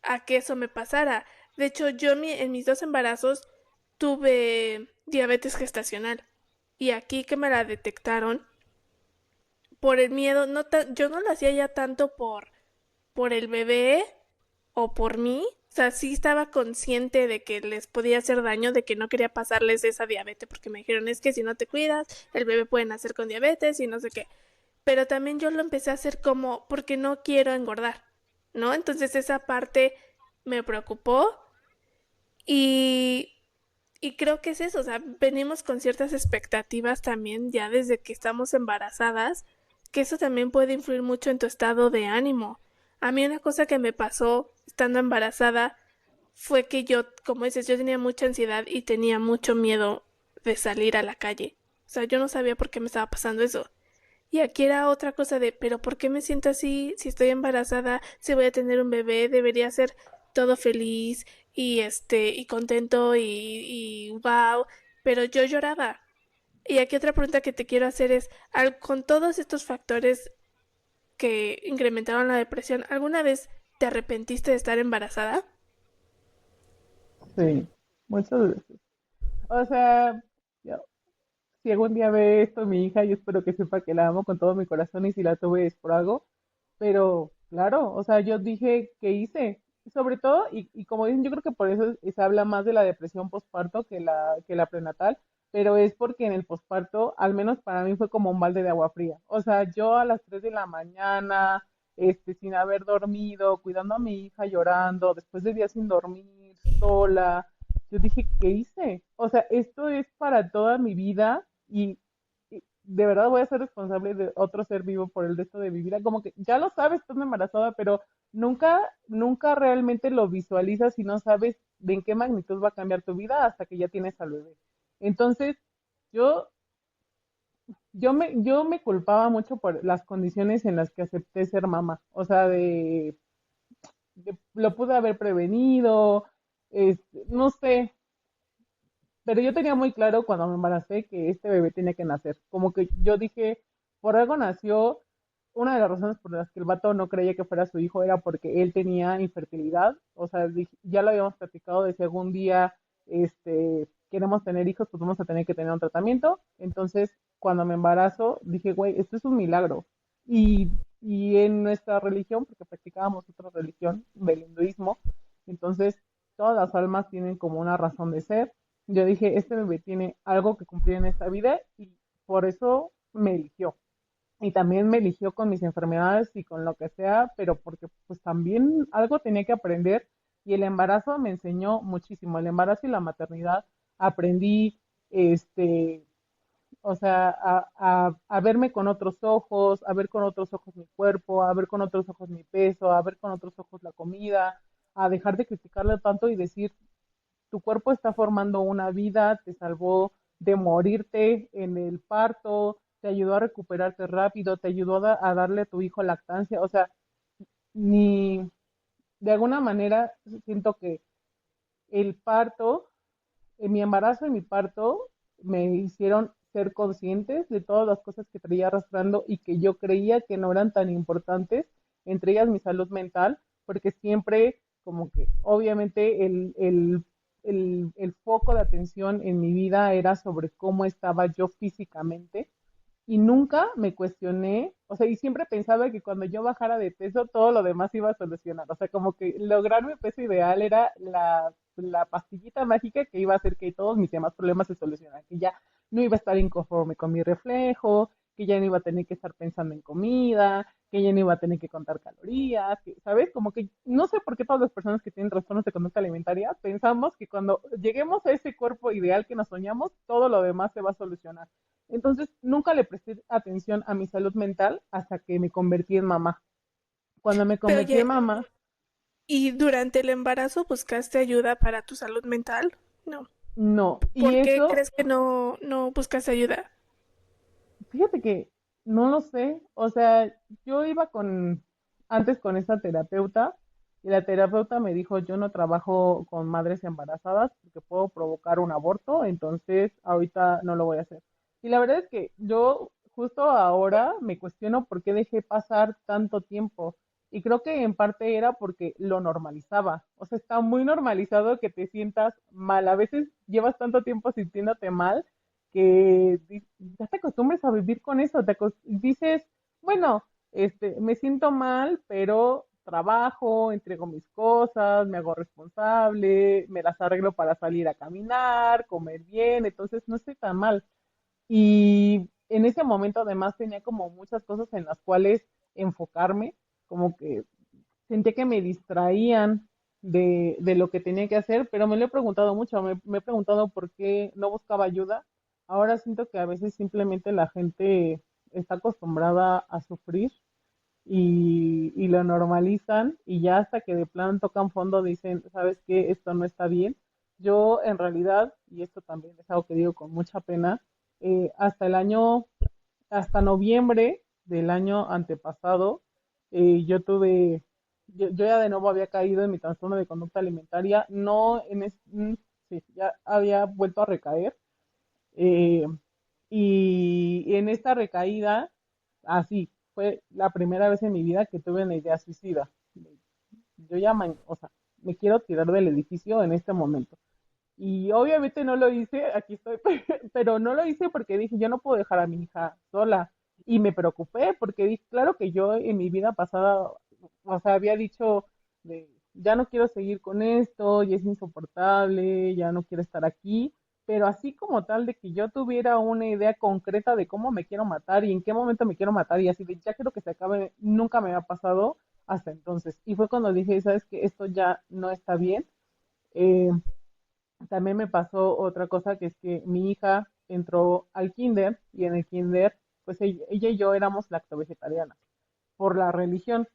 a que eso me pasara. De hecho, en mis dos embarazos tuve diabetes gestacional. Y aquí que me la detectaron, por el miedo, yo no lo hacía ya tanto por el bebé o por mí. O sea, sí estaba consciente de que les podía hacer daño, de que no quería pasarles esa diabetes, porque me dijeron, es que si no te cuidas, el bebé puede nacer con diabetes y no sé qué. Pero también yo lo empecé a hacer como porque no quiero engordar, ¿no? Entonces esa parte me preocupó y, y creo que es eso, o sea, venimos con ciertas expectativas también ya desde que estamos embarazadas, que eso también puede influir mucho en tu estado de ánimo. A mí una cosa que me pasó estando embarazada fue que yo, como dices, yo tenía mucha ansiedad y tenía mucho miedo de salir a la calle. O sea, yo no sabía por qué me estaba pasando eso. Y aquí era otra cosa de, pero ¿por qué me siento así? Si estoy embarazada, si voy a tener un bebé, debería ser todo feliz y contento y wow, pero yo lloraba. Y aquí otra pregunta que te quiero hacer es, con todos estos factores que incrementaron la depresión, ¿alguna vez te arrepentiste de estar embarazada? Sí, muchas veces. O sea, yo, si algún día ve esto mi hija, yo espero que sepa que la amo con todo mi corazón y si la tuve es por algo. Pero claro, o sea, yo dije que hice, sobre todo, y como dicen, yo creo que por eso se habla más de la depresión postparto que la prenatal, pero es porque en el postparto, al menos para mí fue como un balde de agua fría. O sea, yo a las 3 de la mañana, sin haber dormido, cuidando a mi hija llorando, después de días sin dormir, sola, yo dije, ¿qué hice? O sea, esto es para toda mi vida y de verdad voy a ser responsable de otro ser vivo por el resto de mi vida. Como que ya lo sabes, estás embarazada, pero nunca realmente lo visualizas y no sabes de en qué magnitud va a cambiar tu vida hasta que ya tienes al bebé. Entonces, yo, yo me culpaba mucho por las condiciones en las que acepté ser mamá. O sea, lo pude haber prevenido, no sé, pero yo tenía muy claro cuando me embaracé que este bebé tenía que nacer. Como que yo dije, por algo nació. Una de las razones por las que el vato no creía que fuera su hijo era porque él tenía infertilidad. O sea, ya lo habíamos platicado de si algún día queremos tener hijos, pues vamos a tener que tener un tratamiento. Entonces, cuando me embarazo, dije, güey, esto es un milagro. Y en nuestra religión, porque practicábamos otra religión del hinduismo, entonces todas las almas tienen como una razón de ser. Yo dije, este bebé tiene algo que cumplir en esta vida y por eso me eligió. Y también me eligió con mis enfermedades y con lo que sea, pero porque pues también algo tenía que aprender y el embarazo me enseñó muchísimo. El embarazo y la maternidad aprendí, este, o sea, a verme con otros ojos, a ver con otros ojos mi cuerpo, a ver con otros ojos mi peso, a ver con otros ojos la comida, a dejar de criticarlo tanto y decir, tu cuerpo está formando una vida, te salvó de morirte en el parto, te ayudó a recuperarte rápido, te ayudó a darle a tu hijo lactancia, o sea, ni de alguna manera siento que el parto, mi embarazo y mi parto me hicieron ser conscientes de todas las cosas que traía arrastrando y que yo creía que no eran tan importantes, entre ellas mi salud mental, porque siempre como que obviamente el foco de atención en mi vida era sobre cómo estaba yo físicamente y nunca me cuestioné, o sea, y siempre pensaba que cuando yo bajara de peso todo lo demás iba a solucionar, o sea, como que lograr mi peso ideal era la pastillita mágica que iba a hacer que todos mis demás problemas se solucionaran, que ya no iba a estar inconforme con mi reflejo, que ya no iba a tener que estar pensando en comida, que ya no iba a tener que contar calorías, que, ¿sabes? Como que no sé por qué todas las personas que tienen trastornos de conducta alimentaria pensamos que cuando lleguemos a ese cuerpo ideal que nos soñamos, todo lo demás se va a solucionar. Entonces, nunca le presté atención a mi salud mental hasta que me convertí en mamá. Cuando me Pero convertí en oye, mamá, ¿y durante el embarazo buscaste ayuda para tu salud mental? No. no. Y ¿Por qué eso, crees que no buscaste ayuda? fíjate que no lo sé. O sea, yo iba antes con esta terapeuta Y la terapeuta me dijo, yo no trabajo con madres embarazadas porque puedo provocar un aborto, entonces ahorita no lo voy a hacer. Y la verdad es que yo justo ahora me cuestiono por qué dejé pasar tanto tiempo. Y creo que en parte era porque lo normalizaba. O sea, está muy normalizado que te sientas mal. A veces llevas tanto tiempo sintiéndote mal que ya te acostumbres a vivir con eso. Dices, bueno, me siento mal, pero trabajo, entrego mis cosas, me hago responsable, me las arreglo para salir a caminar, comer bien, entonces no estoy tan mal. Y en ese momento además tenía como muchas cosas en las cuales enfocarme, como que sentía que me distraían de lo que tenía que hacer, pero me lo he preguntado mucho, me he preguntado por qué no buscaba ayuda. Ahora siento que a veces simplemente la gente está acostumbrada a sufrir y lo normalizan y ya hasta que de plano tocan fondo dicen, ¿sabes qué? Esto no está bien. Yo en realidad, y esto también es algo que digo con mucha pena, hasta hasta noviembre del año antepasado, yo yo ya de nuevo había caído en mi trastorno de conducta alimentaria, no en sí, ya había vuelto a recaer, eh, y en esta recaída, así, fue la primera vez en mi vida que tuve una idea suicida. Yo ya, o sea, me quiero tirar del edificio en este momento. Y obviamente no lo hice, aquí estoy, pero no lo hice porque dije, yo no puedo dejar a mi hija sola. Y me preocupé porque dije, claro que yo en mi vida pasada, o sea, había dicho, ya no quiero seguir con esto, ya es insoportable, ya no quiero estar aquí, pero así como tal de que yo tuviera una idea concreta de cómo me quiero matar y en qué momento me quiero matar y así de, ya quiero que se acabe, nunca me había pasado hasta entonces. Y fue cuando dije, sabes que esto ya no está bien. Eh, También me pasó otra cosa que es que mi hija entró al kinder y en el kinder, pues ella y yo éramos lacto-vegetarianas por la religión,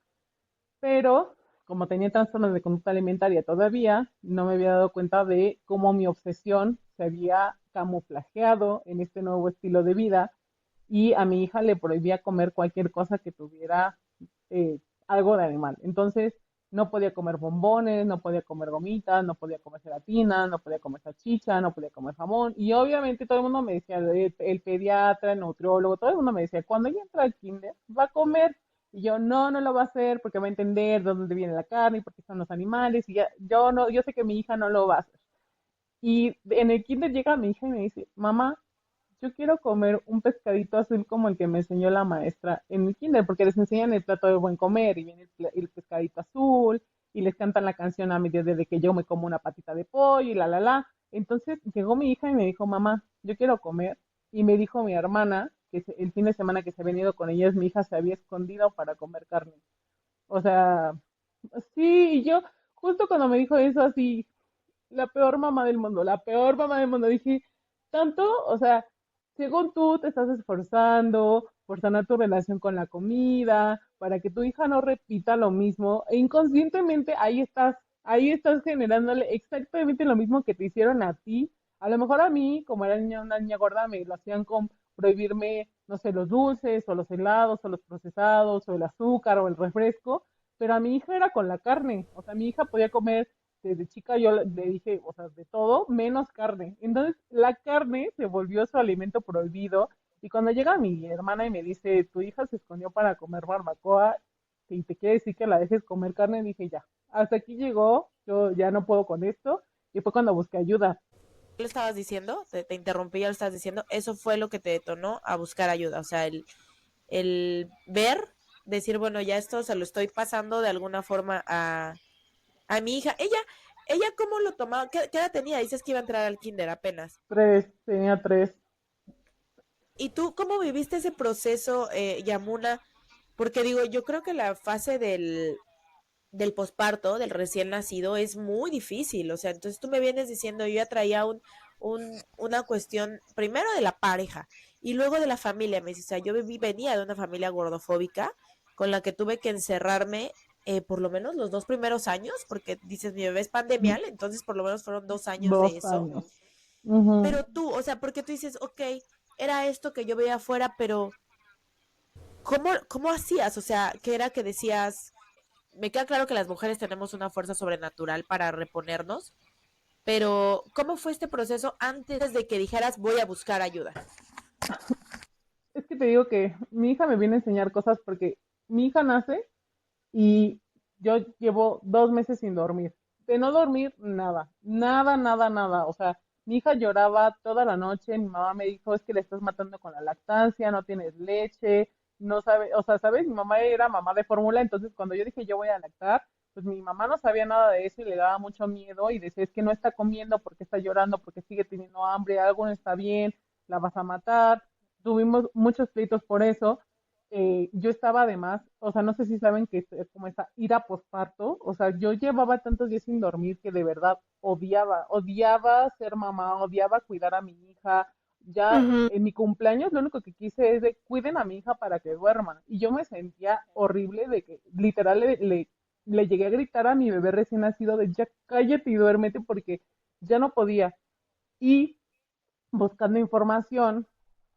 pero como tenía trastornos de conducta alimentaria todavía, no me había dado cuenta de cómo mi obsesión se había camuflajeado en este nuevo estilo de vida y a mi hija le prohibía comer cualquier cosa que tuviera algo de animal. Entonces, no podía comer bombones, no podía comer gomitas, no podía comer gelatina, no podía comer salchicha, no podía comer jamón. Y obviamente todo el mundo me decía, el pediatra, el nutriólogo, todo el mundo me decía, cuando ella entra al kinder, va a comer. Y yo, no, no lo va a hacer porque va a entender de dónde viene la carne y por qué son los animales. Y ya, yo no, yo sé que mi hija no lo va a hacer. Y en el kinder llega mi hija y me dice, mamá, yo quiero comer un pescadito azul como el que me enseñó la maestra en el kinder, porque les enseñan el plato de buen comer y viene el pescadito azul y les cantan la canción a medida de que yo me como una patita de pollo y la. Entonces llegó mi hija y me dijo, mamá, yo quiero comer. Y me dijo mi hermana que el fin de semana que se ha venido con ellas, mi hija se había escondido para comer carne. O sea, sí, y yo justo cuando me dijo eso así, la peor mamá del mundo, la peor mamá del mundo. Dije, tanto, o sea, según tú te estás esforzando por sanar tu relación con la comida, para que tu hija no repita lo mismo, e inconscientemente ahí estás generándole exactamente lo mismo que te hicieron a ti. A lo mejor a mí, como era una niña gorda, me lo hacían con prohibirme, no sé, los dulces, o los helados, o los procesados, o el azúcar, o el refresco, pero a mi hija era con la carne, o sea, mi hija podía comer desde chica yo le dije, o sea, de todo menos carne. Entonces, la carne se volvió su alimento prohibido. Y cuando llega mi hermana y me dice, tu hija se escondió para comer barbacoa y te quiere decir que la dejes comer carne, dije, ya, hasta aquí llegó, yo ya no puedo con esto. Y fue cuando busqué ayuda. Le estabas diciendo, te interrumpí, ya lo estabas diciendo, eso fue lo que te detonó a buscar ayuda, o sea, el ver, decir, bueno, ya esto se lo estoy pasando de alguna forma a mi hija. Ella ¿cómo lo tomaba? ¿Qué edad tenía? Dices que iba a entrar al kinder apenas. Tenía tres. ¿Y tú cómo viviste ese proceso, Yamuna? Porque digo, yo creo que la fase del posparto, del recién nacido, es muy difícil. O sea, entonces tú me vienes diciendo, yo ya traía una cuestión, primero de la pareja y luego de la familia. Me dice, o sea, venía de una familia gordofóbica con la que tuve que encerrarme por lo menos los 2 primeros años, porque dices, mi bebé es pandemial, entonces por lo menos fueron 2 años de Dos eso. años. Ujú. Pero tú, o sea, porque tú dices, ok, era esto que yo veía afuera, pero ¿cómo hacías? O sea, ¿qué era que decías? me queda claro que las mujeres tenemos una fuerza sobrenatural para reponernos, pero ¿cómo fue este proceso antes de que dijeras voy a buscar ayuda? Es que te digo que mi hija me viene a enseñar cosas porque mi hija nace y yo llevo 2 meses sin dormir. De no dormir, nada, nada, nada, nada. O sea, mi hija lloraba toda la noche, mi mamá me dijo, es que le estás matando con la lactancia, no tienes leche, no sabe, o sea, ¿sabes? Mi mamá era mamá de fórmula, entonces cuando yo dije yo voy a lactar, pues mi mamá no sabía nada de eso y le daba mucho miedo y decía, es que no está comiendo porque está llorando, porque sigue teniendo hambre, algo no está bien, la vas a matar. Tuvimos muchos pleitos por eso. Yo estaba además, o sea, no sé si saben que es como esa ira posparto, o sea, yo llevaba tantos días sin dormir que de verdad odiaba ser mamá, odiaba cuidar a mi hija. Ya Ujú. en mi cumpleaños lo único que quise es de cuiden a mi hija para que duerma. Y yo me sentía horrible de que literal le llegué a gritar a mi bebé recién nacido de ya cállate y duérmete porque ya no podía. Y buscando información,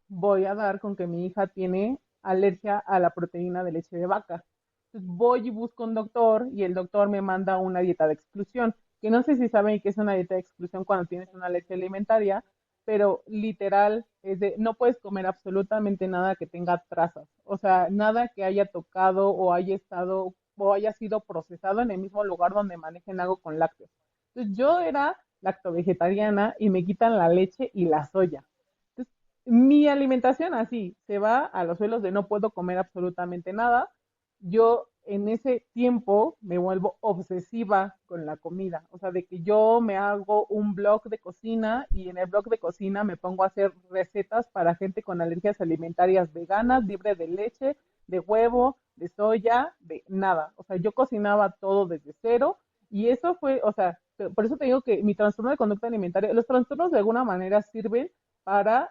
voy a dar con que mi hija tiene alergia a la proteína de leche de vaca. Entonces voy y busco un doctor y el doctor me manda una dieta de exclusión, que no sé si saben qué es una dieta de exclusión cuando tienes una alergia alimentaria, pero literal es de no puedes comer absolutamente nada que tenga trazas, o sea, nada que haya tocado o haya estado o haya sido procesado en el mismo lugar donde manejen algo con lácteos. Entonces yo era lacto vegetariana y me quitan la leche y la soya. Entonces, mi alimentación así se va a los suelos de no puedo comer absolutamente nada. Yo en ese tiempo me vuelvo obsesiva con la comida, o sea, de que yo me hago un blog de cocina y en el blog de cocina me pongo a hacer recetas para gente con alergias alimentarias veganas, libre de leche, de huevo, de soya, de nada. O sea, yo cocinaba todo desde cero y eso fue, o sea, por eso te digo que mi trastorno de conducta alimentaria, los trastornos de alguna manera sirven para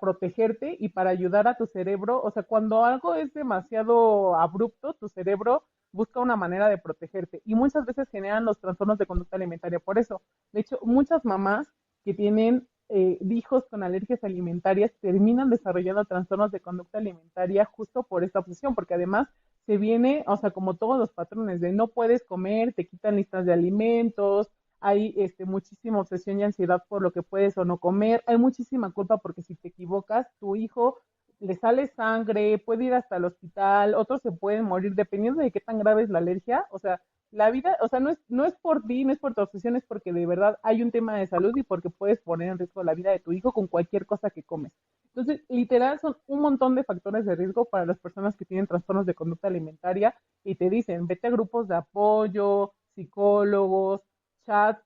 protegerte y para ayudar a tu cerebro. O sea, cuando algo es demasiado abrupto, tu cerebro busca una manera de protegerte y muchas veces generan los trastornos de conducta alimentaria por eso. De hecho, muchas mamás que tienen hijos con alergias alimentarias terminan desarrollando trastornos de conducta alimentaria justo por esta obsesión, porque además se viene, o sea, como todos los patrones de no puedes comer, te quitan listas de alimentos, hay muchísima obsesión y ansiedad por lo que puedes o no comer, hay muchísima culpa porque si te equivocas, tu hijo le sale sangre, puede ir hasta el hospital, otros se pueden morir dependiendo de qué tan grave es la alergia. O sea, la vida, o sea, no es por ti, no es por tu obsesión, es porque de verdad hay un tema de salud y porque puedes poner en riesgo la vida de tu hijo con cualquier cosa que comes. Entonces, literal, son un montón de factores de riesgo para las personas que tienen trastornos de conducta alimentaria y te dicen, vete a grupos de apoyo, psicólogos, chats,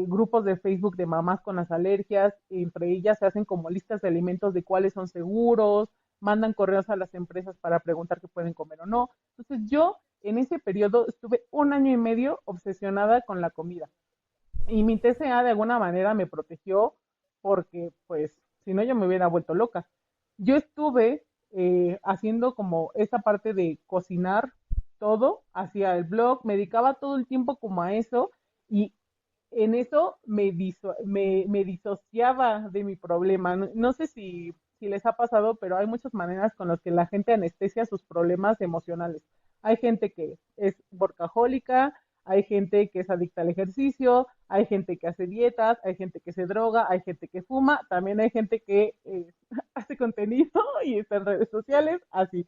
grupos de Facebook de mamás con las alergias, entre ellas se hacen como listas de alimentos de cuáles son seguros, mandan correos a las empresas para preguntar qué pueden comer o no. Entonces yo en ese periodo estuve 1 año y medio obsesionada con la comida y mi TCA de alguna manera me protegió porque pues si no yo me hubiera vuelto loca. Yo estuve haciendo como esta parte de cocinar todo, hacía el blog, me dedicaba todo el tiempo como a eso y en eso me disociaba de mi problema. No, no sé si les ha pasado, pero hay muchas maneras con las que la gente anestesia sus problemas emocionales. Hay gente que es workahólica, hay gente que es adicta al ejercicio, hay gente que hace dietas, hay gente que se droga, hay gente que fuma, también hay gente que hace contenido y está en redes sociales, así.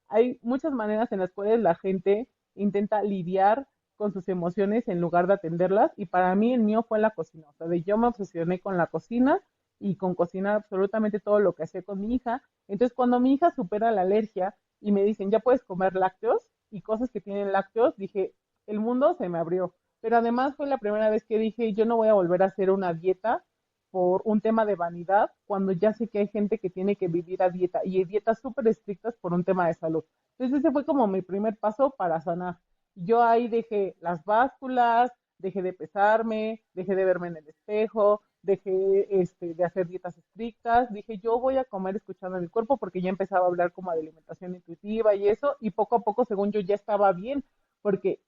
Hay muchas maneras en las cuales la gente intenta lidiar con sus emociones en lugar de atenderlas y para mí el mío fue la cocina, o sea, de yo me obsesioné con la cocina y con cocinar absolutamente todo lo que hacía con mi hija. Entonces, cuando mi hija supera la alergia y me dicen, ya puedes comer lácteos y cosas que tienen lácteos, dije, el mundo se me abrió. Pero además fue la primera vez que dije, yo no voy a volver a hacer una dieta por un tema de vanidad, cuando ya sé que hay gente que tiene que vivir a dieta y dietas súper estrictas por un tema de salud. Entonces ese fue como mi primer paso para sanar. Yo ahí dejé las básculas, dejé de pesarme, dejé de verme en el espejo, dejé de hacer dietas estrictas, dije yo voy a comer escuchando a mi cuerpo porque ya empezaba a hablar como de alimentación intuitiva y eso, y poco a poco según yo ya estaba bien, porque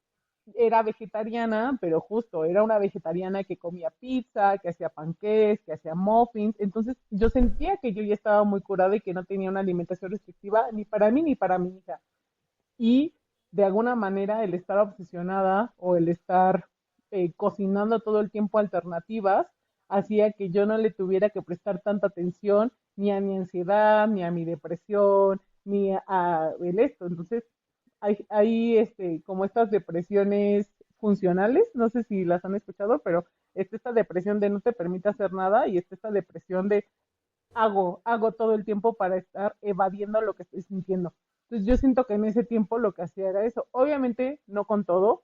era vegetariana, pero justo era una vegetariana que comía pizza, que hacía panqués, que hacía muffins, entonces yo sentía que yo ya estaba muy curada y que no tenía una alimentación restrictiva ni para mí ni para mi hija. Y de alguna manera el estar obsesionada o el estar cocinando todo el tiempo alternativas hacía que yo no le tuviera que prestar tanta atención ni a mi ansiedad, ni a mi depresión, ni a el esto. Entonces, hay como estas depresiones funcionales, no sé si las han escuchado, pero está esta depresión de no te permite hacer nada y está esta depresión de hago todo el tiempo para estar evadiendo lo que estoy sintiendo. Entonces yo siento que en ese tiempo lo que hacía era eso. Obviamente no con todo,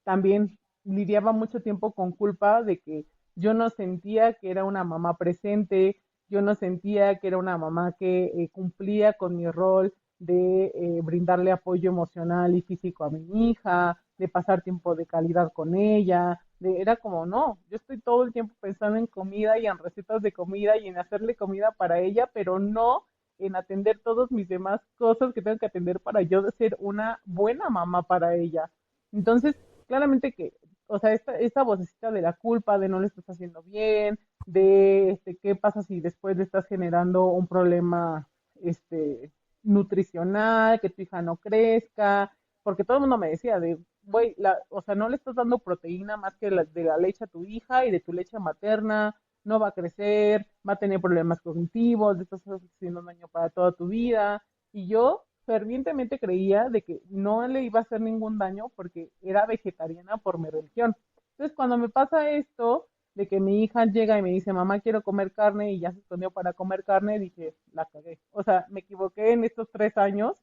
también lidiaba mucho tiempo con culpa de que yo no sentía que era una mamá presente, yo no sentía que era una mamá que cumplía con mi rol de brindarle apoyo emocional y físico a mi hija, de pasar tiempo de calidad con ella, era como, no, yo estoy todo el tiempo pensando en comida y en recetas de comida y en hacerle comida para ella, pero no en atender todas mis demás cosas que tengo que atender para yo ser una buena mamá para ella. Entonces, claramente que, o sea, esta vocecita de la culpa, de no lo estás haciendo bien, de qué pasa si después le estás generando un problema este, nutricional, que tu hija no crezca, porque todo el mundo me decía de, güey, o sea, no le estás dando proteína más que de la leche a tu hija y de tu leche materna, no va a crecer, va a tener problemas cognitivos, le estás haciendo un daño para toda tu vida. Y yo fervientemente creía de que no le iba a hacer ningún daño porque era vegetariana por mi religión. Entonces, cuando me pasa esto, de que mi hija llega y me dice, mamá, quiero comer carne y ya se escondió para comer carne, dije, la cagué. O sea, me equivoqué en estos 3 años,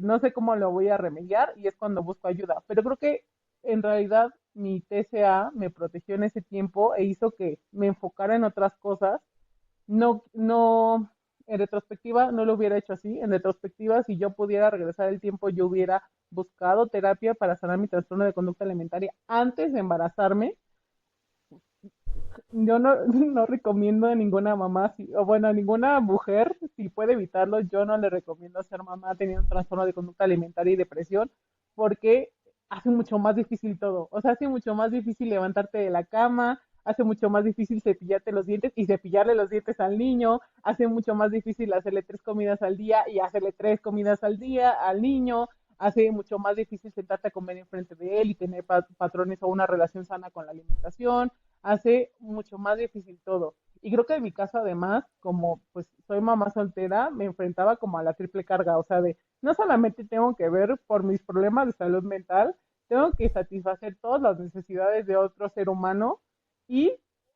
no sé cómo lo voy a remediar y es cuando busco ayuda. Pero creo que en realidad mi TCA me protegió en ese tiempo e hizo que me enfocara en otras cosas. No, en retrospectiva no lo hubiera hecho así. En retrospectiva, si yo pudiera regresar el tiempo, yo hubiera buscado terapia para sanar mi trastorno de conducta alimentaria antes de embarazarme. Yo no recomiendo a ninguna mamá, o bueno, a ninguna mujer, si puede evitarlo, yo no le recomiendo ser mamá teniendo un trastorno de conducta alimentaria y depresión, porque hace mucho más difícil todo. O sea, hace mucho más difícil levantarte de la cama, hace mucho más difícil cepillarte los dientes y cepillarle los dientes al niño, hace mucho más difícil hacerle 3 comidas al día y hacerle 3 comidas al día al niño, hace mucho más difícil sentarte a comer enfrente de él y tener patrones o una relación sana con la alimentación, hace mucho más difícil todo. Y creo que en mi caso, además, como pues soy mamá soltera, me enfrentaba como a la triple carga, o sea, de no solamente tengo que ver por mis problemas de salud mental, tengo que satisfacer todas las necesidades de otro ser humano y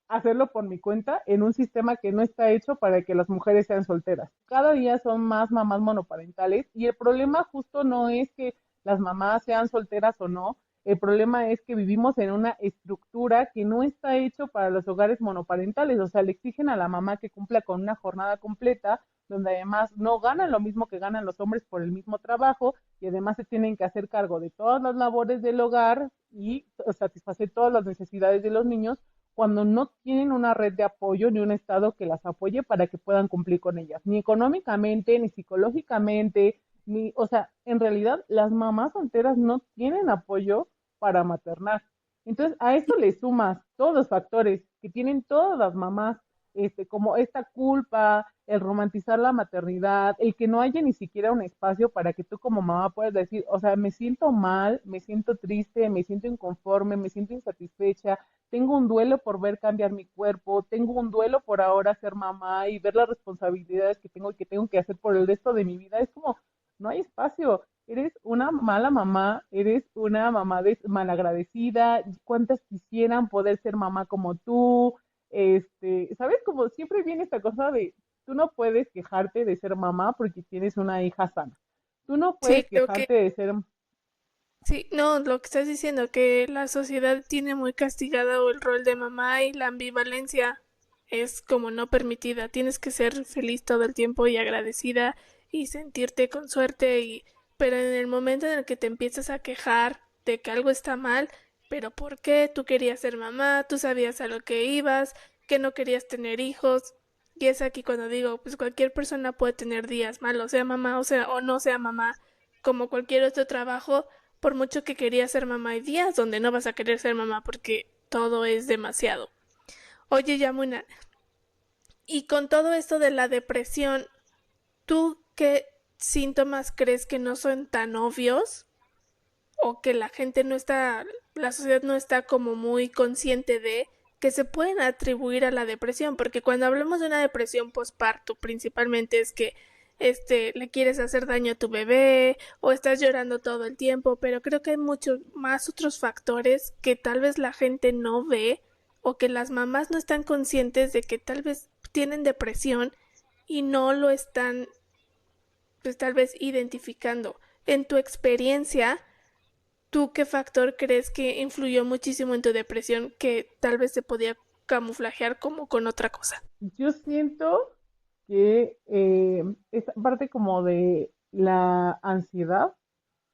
hacerlo por mi cuenta en un sistema que no está hecho para que las mujeres sean solteras. Cada día son más mamás monoparentales y el problema justo no es que las mamás sean solteras o no, el problema es que vivimos en una estructura que no está hecho para los hogares monoparentales, o sea, le exigen a la mamá que cumpla con una jornada completa, donde además no ganan lo mismo que ganan los hombres por el mismo trabajo y además se tienen que hacer cargo de todas las labores del hogar y satisfacer todas las necesidades de los niños cuando no tienen una red de apoyo ni un Estado que las apoye para que puedan cumplir con ellas, ni económicamente, ni psicológicamente, ni, o sea, en realidad las mamás solteras no tienen apoyo para maternar. Entonces, a esto le sumas todos los factores que tienen todas las mamás, como esta culpa, el romantizar la maternidad, el que no haya ni siquiera un espacio para que tú como mamá puedas decir, o sea, me siento mal, me siento triste, me siento inconforme, me siento insatisfecha, tengo un duelo por ver cambiar mi cuerpo, tengo un duelo por ahora ser mamá y ver las responsabilidades que tengo y que tengo que hacer por el resto de mi vida. Es como, no hay espacio, eres una mala mamá, eres una mamá malagradecida, cuántas quisieran poder ser mamá como tú, ¿sabes? Como siempre viene esta cosa de, tú no puedes quejarte de ser mamá porque tienes una hija sana, tú no Sí, puedes creo que quejarte de ser, sí, no, lo que estás diciendo, que la sociedad tiene muy castigado el rol de mamá y la ambivalencia es como no permitida. Tienes que ser feliz todo el tiempo y agradecida y sentirte con suerte y pero en el momento en el que te empiezas a quejar de que algo está mal, pero ¿por qué? Tú querías ser mamá, tú sabías a lo que ibas, que no querías tener hijos. Y es aquí cuando digo, pues cualquier persona puede tener días malos, sea mamá o no sea mamá, como cualquier otro trabajo por mucho que quería ser mamá, hay días donde no vas a querer ser mamá porque todo es demasiado. Oye, Yamuna, y con todo esto de la depresión, ¿tú qué síntomas crees que no son tan obvios o que la gente no está, la sociedad no está como muy consciente de que se pueden atribuir a la depresión? Porque cuando hablamos de una depresión postparto, principalmente es que le quieres hacer daño a tu bebé o estás llorando todo el tiempo, pero creo que hay muchos más otros factores que tal vez la gente no ve o que las mamás no están conscientes de que tal vez tienen depresión y no lo están, pues tal vez identificando. En tu experiencia, ¿tú qué factor crees que influyó muchísimo en tu depresión que tal vez se podía camuflajear como con otra cosa? Yo siento que esta parte como de la ansiedad,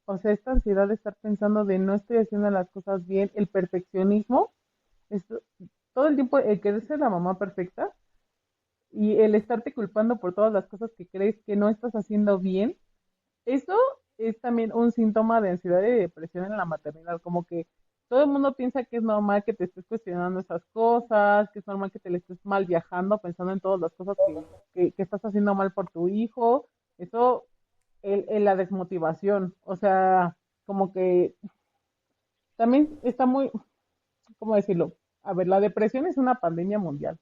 o sea, esta ansiedad de estar pensando de no estoy haciendo las cosas bien, el perfeccionismo, es, todo el tiempo el querer ser la mamá perfecta y el estarte culpando por todas las cosas que crees que no estás haciendo bien, eso es también un síntoma de ansiedad y de depresión en la maternidad, como que todo el mundo piensa que es normal que te estés cuestionando esas cosas, que es normal que te le estés mal viajando, pensando en todas las cosas que estás haciendo mal por tu hijo. Eso, la desmotivación, o sea, como que también está muy, ¿cómo decirlo? A ver, la depresión es una pandemia mundial.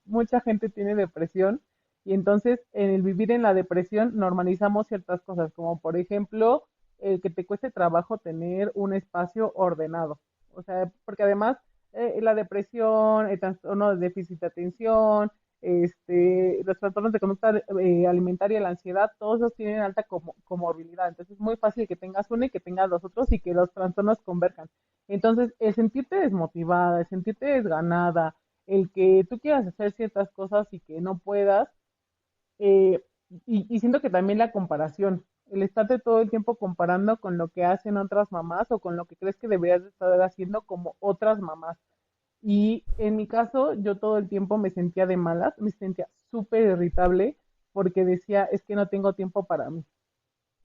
Mucha gente tiene depresión y entonces en el vivir en la depresión normalizamos ciertas cosas, como por ejemplo el que te cueste trabajo tener un espacio ordenado. O sea, porque además la depresión, el trastorno de déficit de atención, los trastornos de conducta alimentaria, la ansiedad, todos esos tienen alta comorbilidad. Entonces es muy fácil que tengas uno y que tengas los otros y que los trastornos converjan. Entonces, el sentirte desmotivada, el sentirte desganada, el que tú quieras hacer ciertas cosas y que no puedas, eh, y siento que también la comparación, el estarte todo el tiempo comparando con lo que hacen otras mamás o con lo que crees que deberías de estar haciendo como otras mamás. Y en mi caso, yo todo el tiempo me sentía de malas, me sentía súper irritable porque decía, es que no tengo tiempo para mí.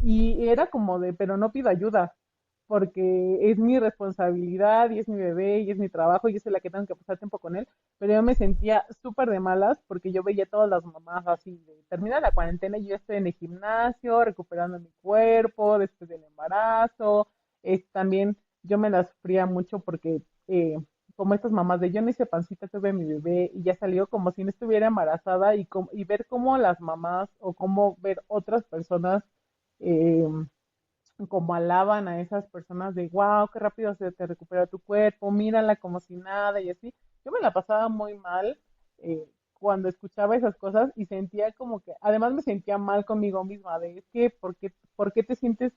Y era como de, pero no pido ayuda, porque es mi responsabilidad y es mi bebé y es mi trabajo y yo soy la que tengo que pasar tiempo con él. Pero yo me sentía súper de malas porque yo veía a todas las mamás así, de, termina la cuarentena y yo estoy en el gimnasio, recuperando mi cuerpo después del embarazo. También yo me la sufría mucho porque como estas mamás de yo no hice pancita, tuve mi bebé y ya salió como si no estuviera embarazada y ver cómo las mamás o cómo ver otras personas eh, como alaban a esas personas de wow, qué rápido se te recupera tu cuerpo, mírala como si nada y así. Yo me la pasaba muy mal cuando escuchaba esas cosas y sentía como que, además me sentía mal conmigo misma, de es que, por qué te sientes,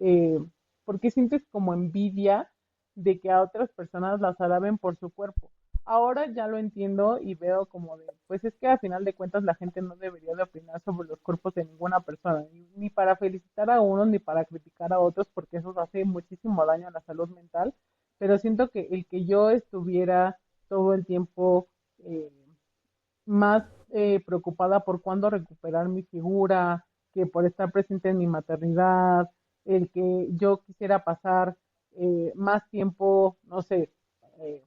eh, por qué sientes como envidia de que a otras personas las alaben por su cuerpo? Ahora ya lo entiendo y veo como de, pues es que a final de cuentas la gente no debería de opinar sobre los cuerpos de ninguna persona, ni para felicitar a unos ni para criticar a otros, porque eso hace muchísimo daño a la salud mental, pero siento que el que yo estuviera todo el tiempo más preocupada por cuándo recuperar mi figura, que por estar presente en mi maternidad, el que yo quisiera pasar más tiempo, no sé, eh,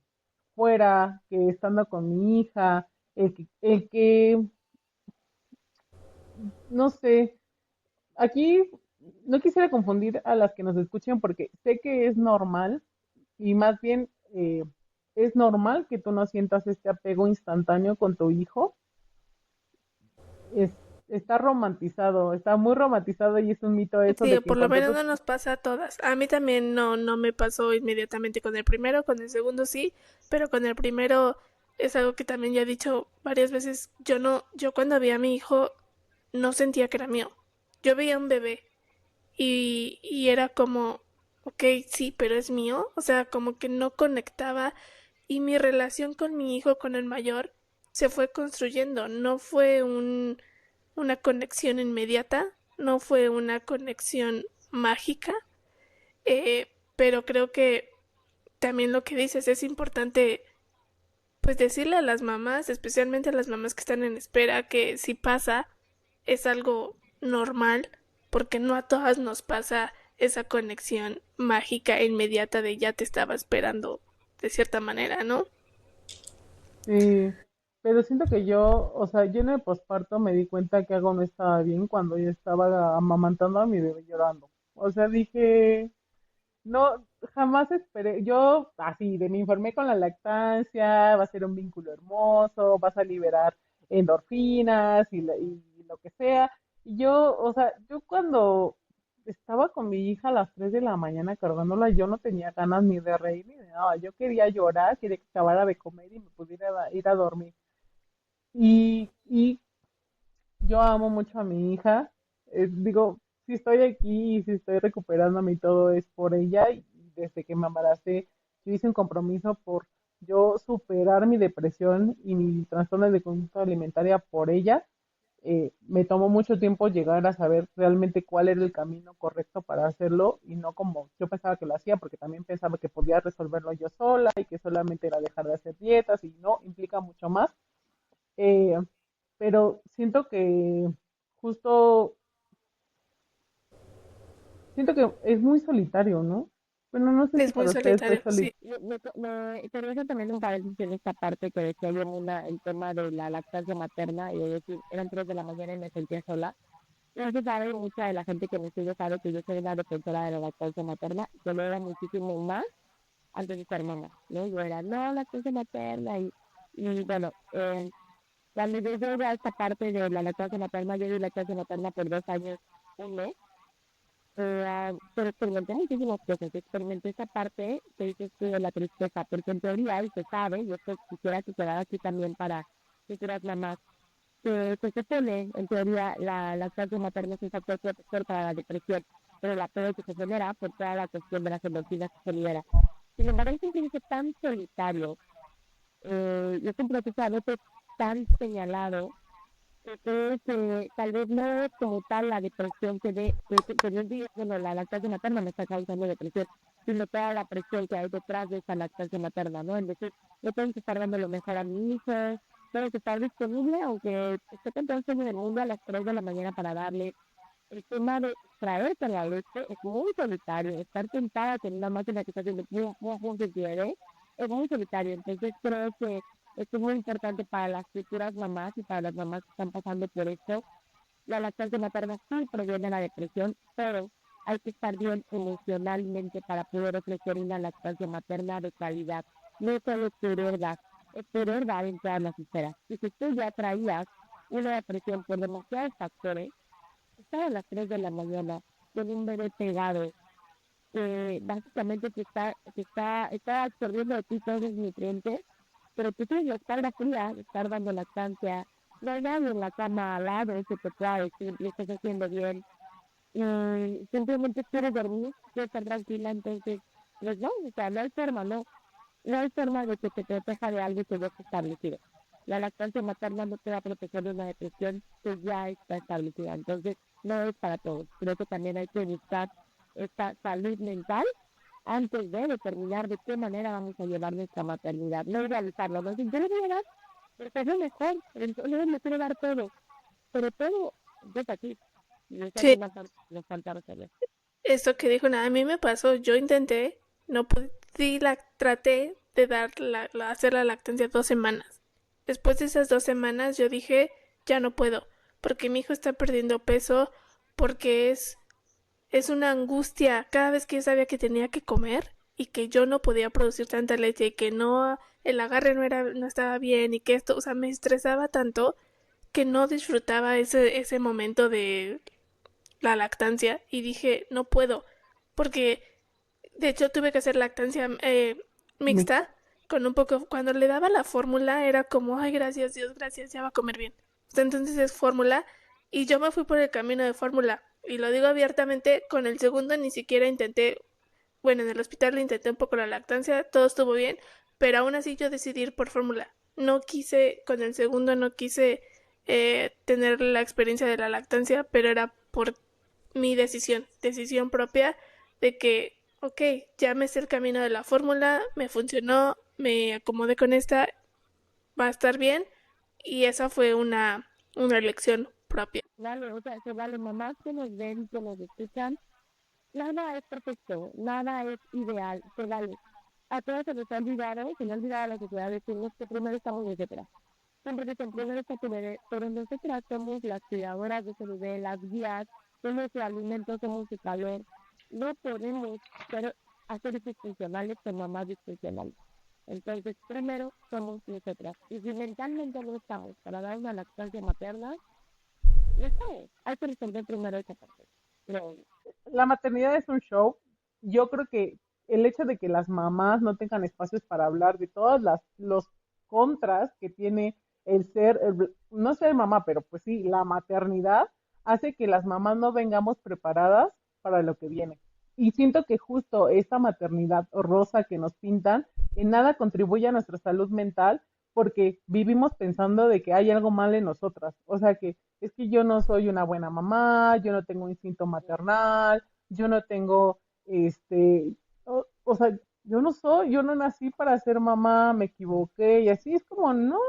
fuera que estando con mi hija, no sé, aquí no quisiera confundir a las que nos escuchen porque sé que es normal y más bien es normal que tú no sientas este apego instantáneo con tu hijo. Es, está romantizado, está muy romantizado y es un mito eso Sí, de que en por lo cuanto menos tú... no nos pasa a todas. A mí también no me pasó inmediatamente con el primero, con el segundo sí, pero con el primero es algo que también ya he dicho varias veces. Yo cuando vi a mi hijo no sentía que era mío. Yo veía un bebé y era como, ok, sí, pero es mío. O sea, como que no conectaba y mi relación con mi hijo, con el mayor, se fue construyendo. No fue una conexión inmediata, no fue una conexión mágica, pero creo que también lo que dices es importante pues decirle a las mamás, especialmente a las mamás que están en espera, que si pasa es algo normal, porque no a todas nos pasa esa conexión mágica e inmediata de ya te estaba esperando de cierta manera, ¿no? Sí, pero siento que yo, o sea, yo en el posparto me di cuenta que algo no estaba bien cuando yo estaba amamantando a mi bebé llorando. O sea, dije, no, jamás esperé, yo así, me informé con la lactancia, va a ser un vínculo hermoso, vas a liberar endorfinas y lo que sea. Y yo, o sea, yo cuando estaba con mi hija a las 3 de la mañana cargándola, yo no tenía ganas ni de reír ni de nada. Yo quería llorar, quería que acabara de comer y me pudiera ir a dormir. Y yo amo mucho a mi hija. Digo, si estoy aquí y si estoy recuperándome y todo es por ella. Y desde que me embaracé, yo hice un compromiso por yo superar mi depresión y mi trastorno de conducta alimentaria por ella. Me tomó mucho tiempo llegar a saber realmente cuál era el camino correcto para hacerlo y no como yo pensaba que lo hacía, porque también pensaba que podía resolverlo yo sola y que solamente era dejar de hacer dietas y no, implica mucho más. Eh, pero siento que justo, siento que es muy solitario, ¿no? Bueno, no sé si Es muy para ustedes es solitario, sí. solitario. Pero eso también un paréntesis en esta parte que decía yo el tema de la lactancia materna y de decir, eran 3 de la mañana y me sentía sola. No se sabe, mucha de la gente que me sigue sabe que yo soy una defensora de la lactancia materna, yo lo era muchísimo más antes de ser mamá, ¿no? Yo era, no, lactancia materna y bueno, cuando yo llegué a esta parte de la lactancia materna, yo di lactancia materna por 2 años, un mes, pero experimenté muchísimas cosas, experimenté esa parte que dices tú de la tristeza, porque en teoría, y se sabe, y esto quisiera que quedara aquí también para futuras mamás, que se pone, en teoría, la lactancia materna es un factor protector para la depresión, pero la peor que se genera por toda la cuestión de las endorfinas que se libera. Sin embargo, es un servicio tan solitario, es un proceso a veces tan señalado, que tal vez no como tal la depresión que yo digo, bueno, la lactancia materna me está causando depresión, sino toda la presión que hay detrás de esa lactancia materna, ¿no? Es decir, yo tengo que estar dando lo mejor a mi hija, tengo que estar disponible, aunque esté con todo el sueño del mundo a las 3 de la mañana para darle. El tema de traerte la leche es muy solitario, estar sentada en una máquina que está haciendo pum, pum, pum, que quiere, es muy solitario, entonces creo que esto es muy importante para las futuras mamás y para las mamás que están pasando por esto. La lactancia materna sí previene la depresión, pero hay que estar bien emocionalmente para poder ofrecer una lactancia materna de calidad. No solo es querer dar en todas las esferas. Y si tú ya traías una depresión por demasiados factores, estar a las 3 de la mañana con un bebé pegado, básicamente está absorbiendo de ti todos los nutrientes, pero tú tienes la espalda fría, estar dando lactancia, no hay nadie en la cama al lado que te pueda decir, lo estás haciendo bien, simplemente quieres dormir, quieres estar tranquila, entonces, pues no, o sea, no hay forma, no hay forma de que te proteja de algo que ya está establecido. La lactancia materna no te va a proteger de una depresión que ya está establecida, entonces no es para todos. Creo que también hay que buscar esta salud mental antes de determinar de qué manera vamos a llevar nuestra maternidad. No idealizarlo, no decir, yo le voy a dar, porque es lo mejor, yo le quiero dar todo, pero todo es aquí. Y eso Sí, aquí nos falta resolver. esto que dijo, nada, a mí me pasó, yo intenté, no pude, sí traté de dar hacer la lactancia 2 semanas. Después de esas 2 semanas yo dije, ya no puedo, porque mi hijo está perdiendo peso, porque es una angustia cada vez que yo sabía que tenía que comer y que yo no podía producir tanta leche y que no, el agarre no estaba bien y que esto, o sea, me estresaba tanto que no disfrutaba ese momento de la lactancia y dije, no puedo, porque de hecho tuve que hacer lactancia Mixta. mixta con un poco, cuando le daba la fórmula era como, ay, gracias Dios, gracias, ya va a comer bien. Entonces es fórmula y yo me fui por el camino de fórmula y lo digo abiertamente, con el segundo ni siquiera intenté, bueno, en el hospital le intenté un poco la lactancia, todo estuvo bien, pero aún así yo decidí ir por fórmula. No quise, con el segundo no quise tener la experiencia de la lactancia, pero era por mi decisión propia de que, ok, ya me sé el camino de la fórmula, me funcionó, me acomodé con esta, va a estar bien, y esa fue una elección propia. Vale, o sea, se vale mamás que nos ven, que nos escuchan, nada es perfecto, nada es ideal, se vale. A todos se les ha olvidado, se les ha olvidado a la sociedad decirnos que primero estamos, etcétera. siempre dicen primero está tu bebé, pero nosotras somos las cuidadoras de ese bebé, las guías, somos su alimento, somos su calor. No podemos ser, hacer disfuncionales con mamás disfuncionales. Entonces, primero somos nosotras. Y si mentalmente no estamos para dar una lactancia materna, no estamos. Hay que resolver primero esa parte. Pero, La maternidad es un show. Yo creo que el hecho de que las mamás no tengan espacios para hablar de todas las los contras que tiene no ser mamá, pero pues sí, la maternidad hace que las mamás no vengamos preparadas para lo que viene. Y siento que justo esta maternidad rosa que nos pintan en nada contribuye a nuestra salud mental porque vivimos pensando de que hay algo mal en nosotras. O sea que es que yo no soy una buena mamá, yo no tengo instinto maternal, yo no tengo, o sea, yo no nací para ser mamá, me equivoqué y así es como, no,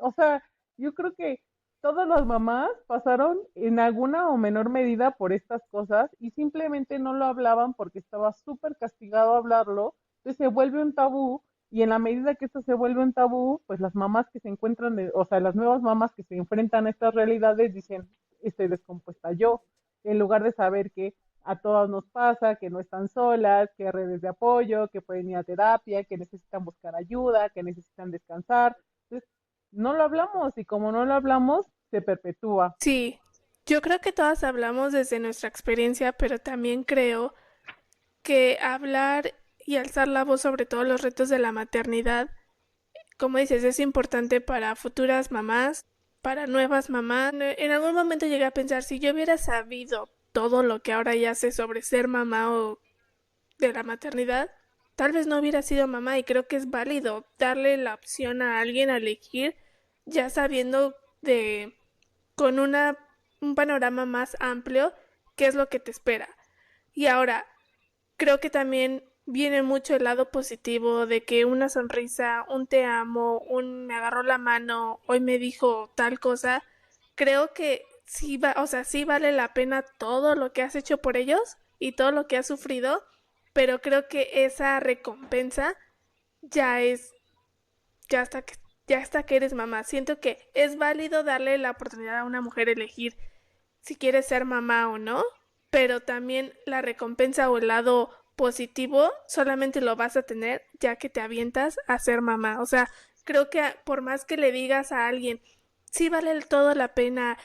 o sea, yo creo que todas las mamás pasaron en alguna o menor medida por estas cosas y simplemente no lo hablaban porque estaba súper castigado hablarlo, entonces se vuelve un tabú y en la medida que esto se vuelve un tabú, pues las mamás que se encuentran, o sea, las nuevas mamás que se enfrentan a estas realidades dicen, estoy descompuesta yo, en lugar de saber que a todas nos pasa, que no están solas, que hay redes de apoyo, que pueden ir a terapia, que necesitan buscar ayuda, que necesitan descansar. Entonces, no lo hablamos y como no lo hablamos, se perpetúa. Sí, yo creo que todas hablamos desde nuestra experiencia, pero también creo que hablar y alzar la voz sobre todos los retos de la maternidad, como dices, es importante para futuras mamás, para nuevas mamás. En algún momento llegué a pensar, si yo hubiera sabido todo lo que ahora ya sé sobre ser mamá o de la maternidad, tal vez no hubiera sido mamá y creo que es válido darle la opción a alguien a elegir ya sabiendo de con un panorama más amplio qué es lo que te espera. Y ahora, creo que también viene mucho el lado positivo de que una sonrisa, un te amo, un me agarró la mano, hoy me dijo tal cosa, creo que sí va, o sea, sí vale la pena todo lo que has hecho por ellos y todo lo que has sufrido, pero creo que esa recompensa ya es ya hasta que ya hasta que eres mamá. Siento que es válido darle la oportunidad a una mujer elegir si quiere ser mamá o no, pero también la recompensa o el lado positivo solamente lo vas a tener ya que te avientas a ser mamá. O sea, creo que por más que le digas a alguien, sí vale todo la pena,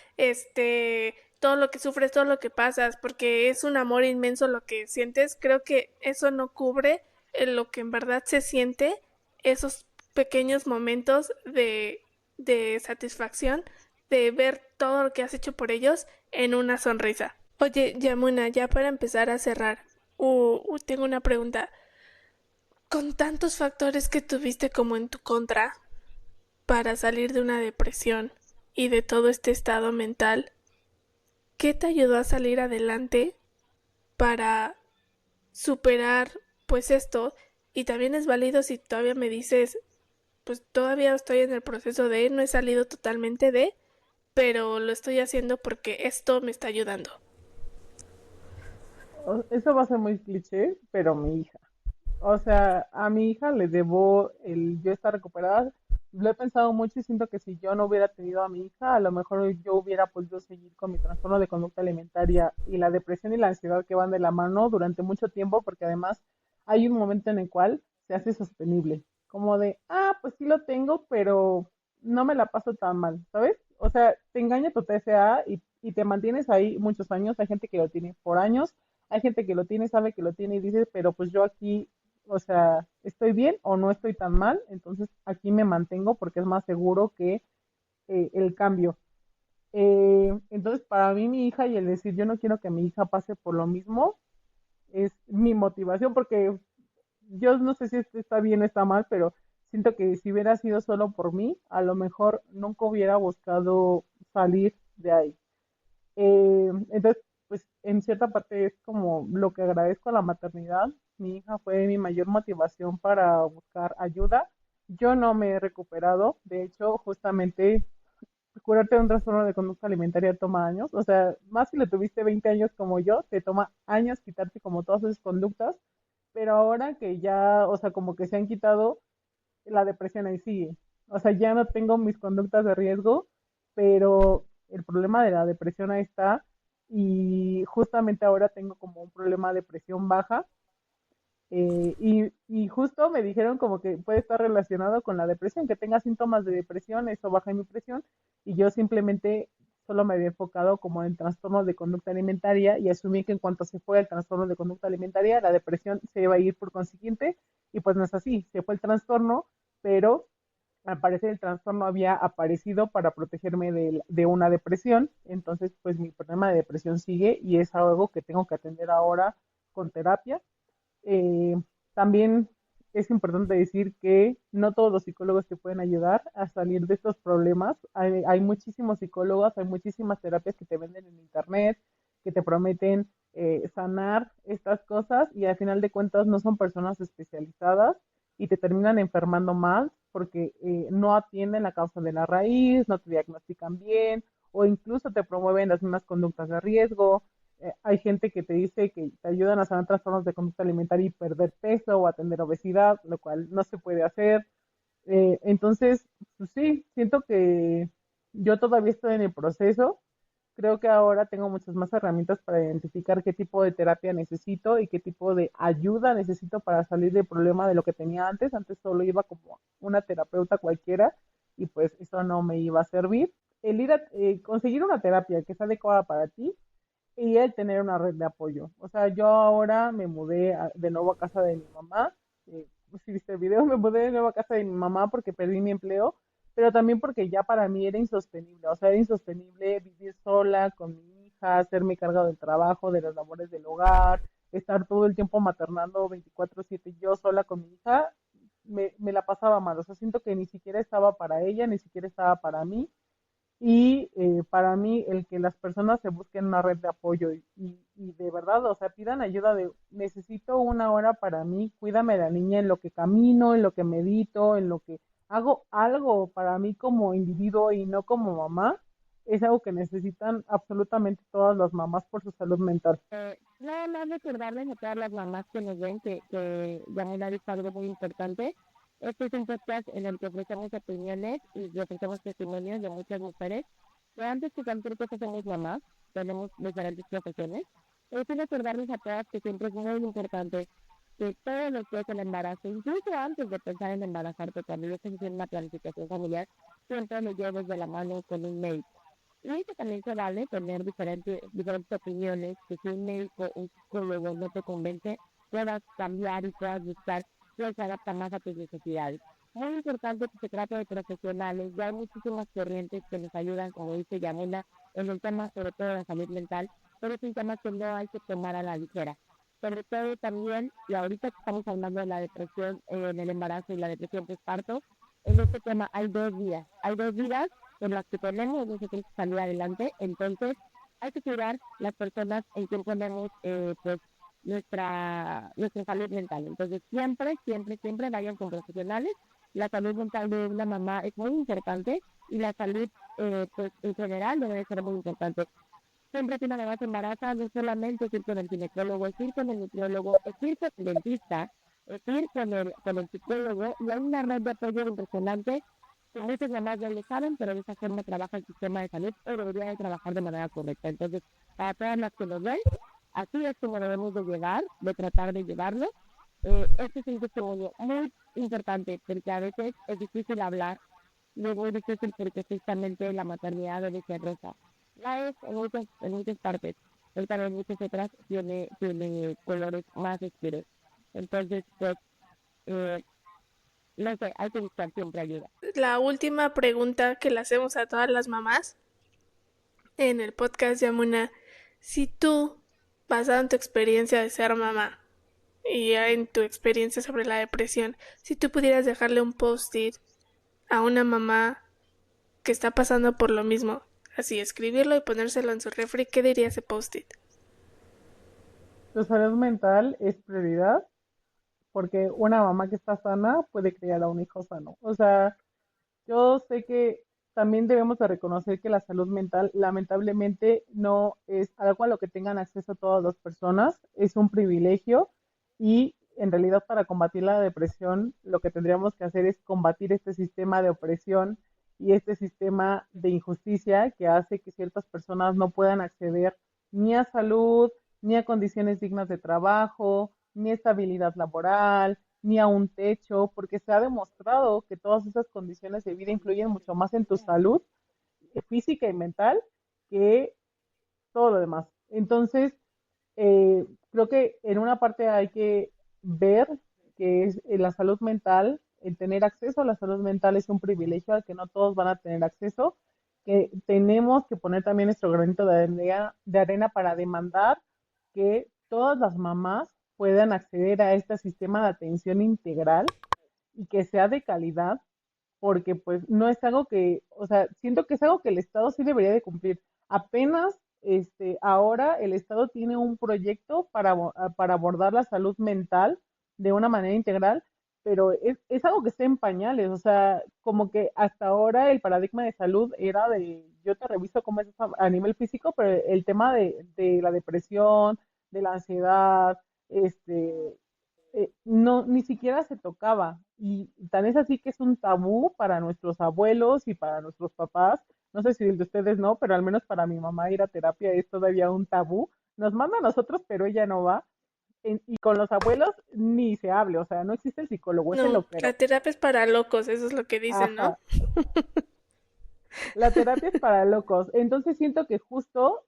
todo lo que sufres, todo lo que pasas, porque es un amor inmenso lo que sientes, creo que eso no cubre lo que en verdad se siente, esos pequeños momentos de satisfacción de ver todo lo que has hecho por ellos en una sonrisa. Oye, Yamuna, ya para empezar a cerrar, tengo una pregunta. Con tantos factores que tuviste como en tu contra para salir de una depresión y de todo este estado mental, ¿qué te ayudó a salir adelante para superar pues esto? Y también es válido si todavía me dices, pues todavía estoy en el proceso de, no he salido totalmente de, pero lo estoy haciendo porque esto me está ayudando. Eso va a ser muy cliché, pero mi hija. O sea, a mi hija le debo el yo estar recuperada. Lo he pensado mucho y siento que si yo no hubiera tenido a mi hija, a lo mejor yo hubiera podido seguir con mi trastorno de conducta alimentaria y la depresión y la ansiedad que van de la mano durante mucho tiempo, porque además hay un momento en el cual se hace sostenible. Como de, pues sí lo tengo, pero no me la paso tan mal, ¿sabes? O sea, te engaña tu TCA y te mantienes ahí muchos años. Hay gente que lo tiene por años, hay gente que lo tiene, sabe que lo tiene y dice, pero pues yo aquí, o sea, estoy bien o no estoy tan mal, entonces aquí me mantengo porque es más seguro que el cambio. Entonces, para mí, mi hija y el decir yo no quiero que mi hija pase por lo mismo es mi motivación porque yo no sé si esto está bien o está mal, pero siento que si hubiera sido solo por mí, a lo mejor nunca hubiera buscado salir de ahí. Entonces, pues en cierta parte es como lo que agradezco a la maternidad. Mi hija fue mi mayor motivación para buscar ayuda. Yo no me he recuperado. De hecho, justamente curarte de un trastorno de conducta alimentaria toma años. O sea, más si le tuviste 20 años como yo, te toma años quitarte como todas esas conductas. Pero ahora que ya, o sea, como que se han quitado, la depresión ahí sigue. O sea, ya no tengo mis conductas de riesgo, pero el problema de la depresión ahí está y justamente ahora tengo como un problema de presión baja y justo me dijeron como que puede estar relacionado con la depresión, que tenga síntomas de depresión, eso baja mi presión y yo simplemente solo me había enfocado como en trastornos de conducta alimentaria y asumí que en cuanto se fue el trastorno de conducta alimentaria, la depresión se iba a ir por consiguiente y pues no es así, se fue el trastorno, pero al parecer el trastorno había aparecido para protegerme de una depresión, entonces pues mi problema de depresión sigue y es algo que tengo que atender ahora con terapia. Eh, También es importante decir que no todos los psicólogos te pueden ayudar a salir de estos problemas. Hay muchísimos psicólogos, hay muchísimas terapias que te venden en internet, que te prometen sanar estas cosas y al final de cuentas no son personas especializadas y te terminan enfermando más porque no atienden la causa de la raíz, no te diagnostican bien o incluso te promueven las mismas conductas de riesgo. Hay gente que te dice que te ayudan a sanar trastornos de conducta alimentaria y perder peso o atender obesidad, lo cual no se puede hacer. Entonces, pues sí, siento que yo todavía estoy en el proceso. Creo que ahora tengo muchas más herramientas para identificar qué tipo de terapia necesito y qué tipo de ayuda necesito para salir del problema de lo que tenía antes. Antes solo iba como una terapeuta cualquiera y pues eso no me iba a servir. El ir a conseguir una terapia que sea adecuada para ti y el tener una red de apoyo. O sea, yo ahora me mudé de nuevo a casa de mi mamá. Si viste el video, me mudé de nuevo a casa de mi mamá porque perdí mi empleo, pero también porque ya para mí era insostenible. O sea, era insostenible vivir sola con mi hija, hacerme cargo del trabajo, de las labores del hogar, estar todo el tiempo maternando 24/7 yo sola con mi hija. Me la pasaba mal. O sea, siento que ni siquiera estaba para ella, ni siquiera estaba para mí y para mí, el que las personas se busquen una red de apoyo y de verdad, o sea, pidan ayuda de, necesito una hora para mí, cuídame de la niña en lo que camino, en lo que medito, en lo que hago algo para mí como individuo y no como mamá, es algo que necesitan absolutamente todas las mamás por su salud mental. Nada más recordarles a todas las mamás que nos ven que Yamila dijo algo muy importante. Este es un podcast en el que ofrecemos opiniones y ofrecemos testimonios de muchas mujeres que antes que cualquier cosa somos mamás, tenemos diferentes profesiones. Es recordarles a todas que siempre es muy importante que todo lo que es el embarazo, incluso antes de pensar en embarazarte, cuando yo estoy haciendo una planificación familiar, siempre lo lleves de la mano con un médico. Y que también se vale tener diferentes opiniones, que si un médico, un psicólogo no te convence, puedas cambiar y puedas buscar que se adapta más a tus necesidades. Muy importante que se trate de profesionales, ya hay muchísimas corrientes que nos ayudan, como dice Yamena, en el tema sobre todo de la salud mental, pero es un tema que no hay que tomar a la ligera. Sobre todo también, y ahorita que estamos hablando de la depresión en el embarazo y la depresión postparto, en este tema hay dos vías en las que tenemos nosotros que salir adelante. Entonces, hay que cuidar las personas en que ponemos pues nuestra salud mental. Entonces, siempre vayan con profesionales. La salud mental de una mamá es muy importante y la salud pues en general debe ser muy importante. Siempre que una mamá se embaraza, no solamente es ir con el ginecólogo, es ir con el nutriólogo, es ir con el dentista, es ir con el psicólogo y hay una red de apoyo impresionante que muchas mamás ya lo saben, pero de esa forma trabaja el sistema de salud o debería de trabajar de manera correcta. Entonces, para todas las que nos ven, así es como debemos de llegar, de tratar de llevarlo. Este es un testimonio muy importante porque a veces es difícil hablar, luego es difícil porque justamente la maternidad debe ser rosa. La es en muchas partes, pero también muchas otras tiene colores más oscuros. Entonces, pues, eh, no sé, hay que buscar siempre ayuda. La última pregunta que le hacemos a todas las mamás en el podcast, Yamuna, si tú, basado en tu experiencia de ser mamá y en tu experiencia sobre la depresión, si tú pudieras dejarle un post-it a una mamá que está pasando por lo mismo, así escribirlo y ponérselo en su refri, ¿qué diría ese post-it? Tu salud mental es prioridad porque una mamá que está sana puede criar a un hijo sano. O sea, yo sé que también debemos de reconocer que la salud mental lamentablemente no es algo a lo que tengan acceso todas las personas, es un privilegio y en realidad para combatir la depresión, lo que tendríamos que hacer es combatir este sistema de opresión y este sistema de injusticia que hace que ciertas personas no puedan acceder ni a salud, ni a condiciones dignas de trabajo, ni a estabilidad laboral, ni a un techo, porque se ha demostrado que todas esas condiciones de vida influyen mucho más en tu salud física y mental que todo lo demás. Entonces, creo que en una parte hay que ver que es la salud mental, el tener acceso a la salud mental es un privilegio al que no todos van a tener acceso, que tenemos que poner también nuestro granito de arena para demandar que todas las mamás puedan acceder a este sistema de atención integral y que sea de calidad, porque pues no es algo que, o sea, siento que es algo que el Estado sí debería de cumplir. Apenas ahora el Estado tiene un proyecto para abordar la salud mental de una manera integral, pero es algo que está en pañales, o sea, como que hasta ahora el paradigma de salud era de yo te reviso cómo es a nivel físico, pero el tema de la depresión, de la ansiedad, no, ni siquiera se tocaba. Y tan es así que es un tabú para nuestros abuelos y para nuestros papás. No sé si el de ustedes no, pero al menos para mi mamá ir a terapia es todavía un tabú. Nos manda a nosotros, pero ella no va. Y con los abuelos ni se hable, o sea, no existe el psicólogo, es el No, la loquero. terapia es para locos, eso es lo que dicen, ¿no? Ajá, la terapia es para locos. Entonces siento que justo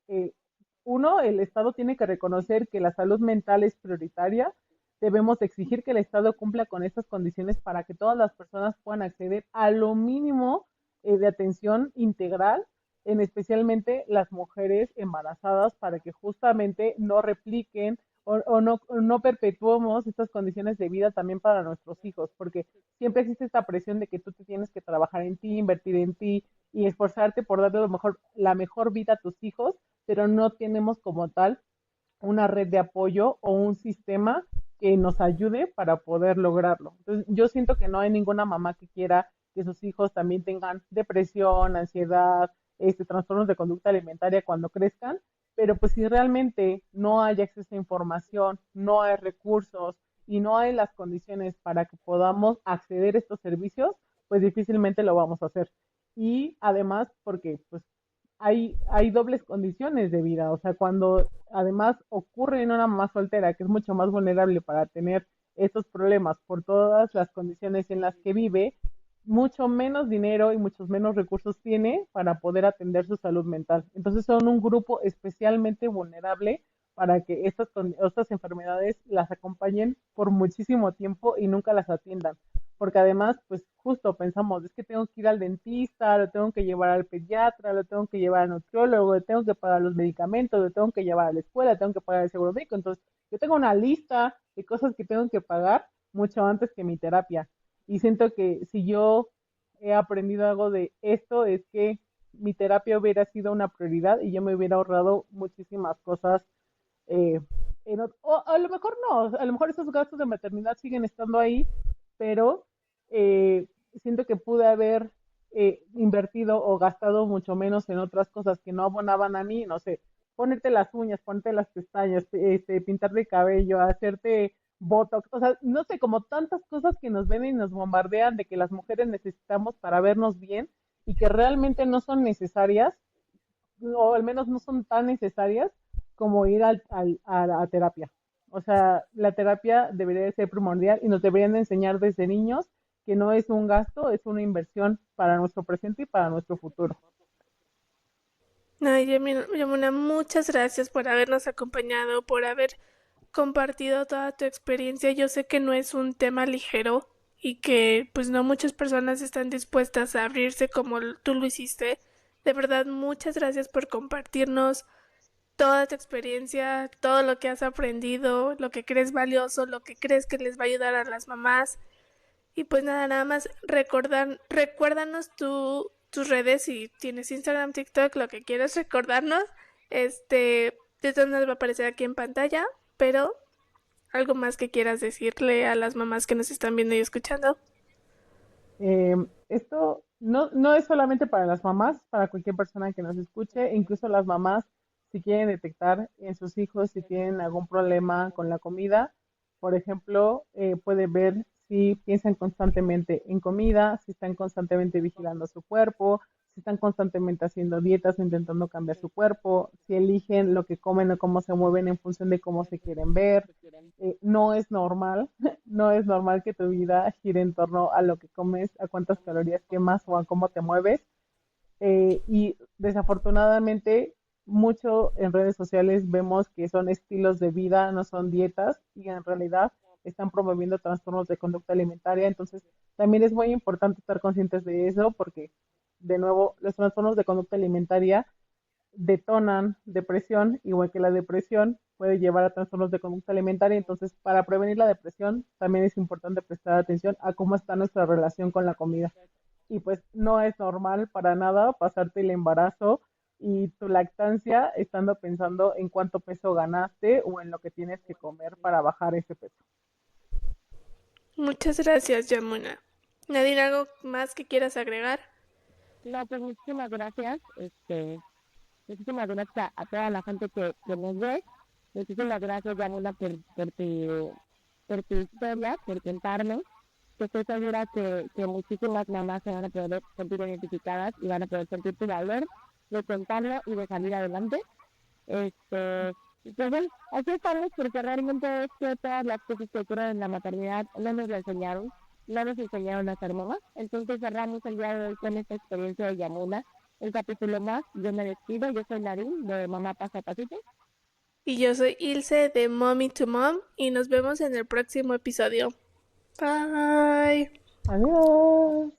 uno, el Estado tiene que reconocer que la salud mental es prioritaria. Debemos exigir que el Estado cumpla con estas condiciones para que todas las personas puedan acceder a lo mínimo de atención integral, en especialmente las mujeres embarazadas, para que justamente no repliquen o no perpetuemos estas condiciones de vida también para nuestros hijos, porque siempre existe esta presión de que tú te tienes que trabajar en ti, invertir en ti y esforzarte por darle la mejor vida a tus hijos, pero no tenemos como tal una red de apoyo o un sistema que nos ayude para poder lograrlo. Entonces, yo siento que no hay ninguna mamá que quiera que sus hijos también tengan depresión, ansiedad, trastornos de conducta alimentaria cuando crezcan, pero pues si realmente no hay acceso a información, no hay recursos y no hay las condiciones para que podamos acceder a estos servicios, pues difícilmente lo vamos a hacer. Y además, porque pues hay dobles condiciones de vida, o sea, cuando además ocurre en una mamá soltera que es mucho más vulnerable para tener estos problemas por todas las condiciones en las que vive, mucho menos dinero y muchos menos recursos tiene para poder atender su salud mental. Entonces son un grupo especialmente vulnerable para que estas enfermedades las acompañen por muchísimo tiempo y nunca las atiendan. Porque además, pues justo pensamos, es que tengo que ir al dentista, lo tengo que llevar al pediatra, lo tengo que llevar al nutriólogo, le tengo que pagar los medicamentos, lo tengo que llevar a la escuela, tengo que pagar el seguro médico. Entonces, yo tengo una lista de cosas que tengo que pagar mucho antes que mi terapia. Y siento que si yo he aprendido algo de esto es que mi terapia hubiera sido una prioridad y yo me hubiera ahorrado muchísimas cosas. eh, o a lo mejor no, a lo mejor esos gastos de maternidad siguen estando ahí, pero eh, siento que pude haber invertido o gastado mucho menos en otras cosas que no abonaban a mí, no sé, ponerte las uñas, ponerte las pestañas, pintarte el cabello, hacerte botox, o sea, no sé, como tantas cosas que nos ven y nos bombardean de que las mujeres necesitamos para vernos bien y que realmente no son necesarias, o al menos no son tan necesarias como ir a la terapia. O sea, la terapia debería de ser primordial y nos deberían de enseñar desde niños que no es un gasto, es una inversión para nuestro presente y para nuestro futuro. Ay, Yamuna, muchas gracias por habernos acompañado, por haber compartido toda tu experiencia. Yo sé que no es un tema ligero y que pues no muchas personas están dispuestas a abrirse como tú lo hiciste. De verdad, muchas gracias por compartirnos toda tu experiencia, todo lo que has aprendido, lo que crees valioso, lo que crees que les va a ayudar a las mamás. Y pues nada, nada más recuérdanos tus redes si tienes Instagram, TikTok, lo que quieras recordarnos. De todas maneras va a aparecer aquí en pantalla, pero algo más que quieras decirle a las mamás que nos están viendo y escuchando. Esto no es solamente para las mamás, para cualquier persona que nos escuche, incluso las mamás, si quieren detectar en sus hijos si tienen algún problema con la comida, Por ejemplo, puede ver si piensan constantemente en comida, si están constantemente vigilando su cuerpo, si están constantemente haciendo dietas, intentando cambiar su cuerpo, si eligen lo que comen o cómo se mueven en función de cómo se quieren ver. No es normal, no es normal que tu vida gire en torno a lo que comes, a cuántas calorías quemas o a cómo te mueves. Y desafortunadamente mucho en redes sociales vemos que son estilos de vida, no son dietas y en realidad están promoviendo trastornos de conducta alimentaria. Entonces también es muy importante estar conscientes de eso porque de nuevo los trastornos de conducta alimentaria detonan depresión, igual que la depresión puede llevar a trastornos de conducta alimentaria. Entonces, para prevenir la depresión, también es importante prestar atención a cómo está nuestra relación con la comida. Y pues no es normal para nada pasarte el embarazo y tu lactancia estando pensando en cuánto peso ganaste o en lo que tienes que comer para bajar ese peso. Muchas gracias, Yamuna. Nadine, ¿algo más que quieras agregar? No, pues muchísimas gracias. Muchísimas gracias a toda la gente que nos ve. Muchísimas gracias, Yanina, por tu historia, por contarnos. Que estoy segura que muchísimas mamás se van a poder sentir identificadas y van a poder sentir tu valor de contarlo y de salir adelante. Y pues bueno, así estamos porque realmente es que todas las cosas que ocurren en la maternidad no nos lo enseñaron, no nos enseñaron a ser mamás. Entonces cerramos el día de hoy con esta experiencia de Yamuna, un capítulo más. Yo me despido, yo soy Nadine de Mamá Pasa Pasito. Y yo soy Ilse de Mommy to Mom y nos vemos en el próximo episodio. Bye. Adiós.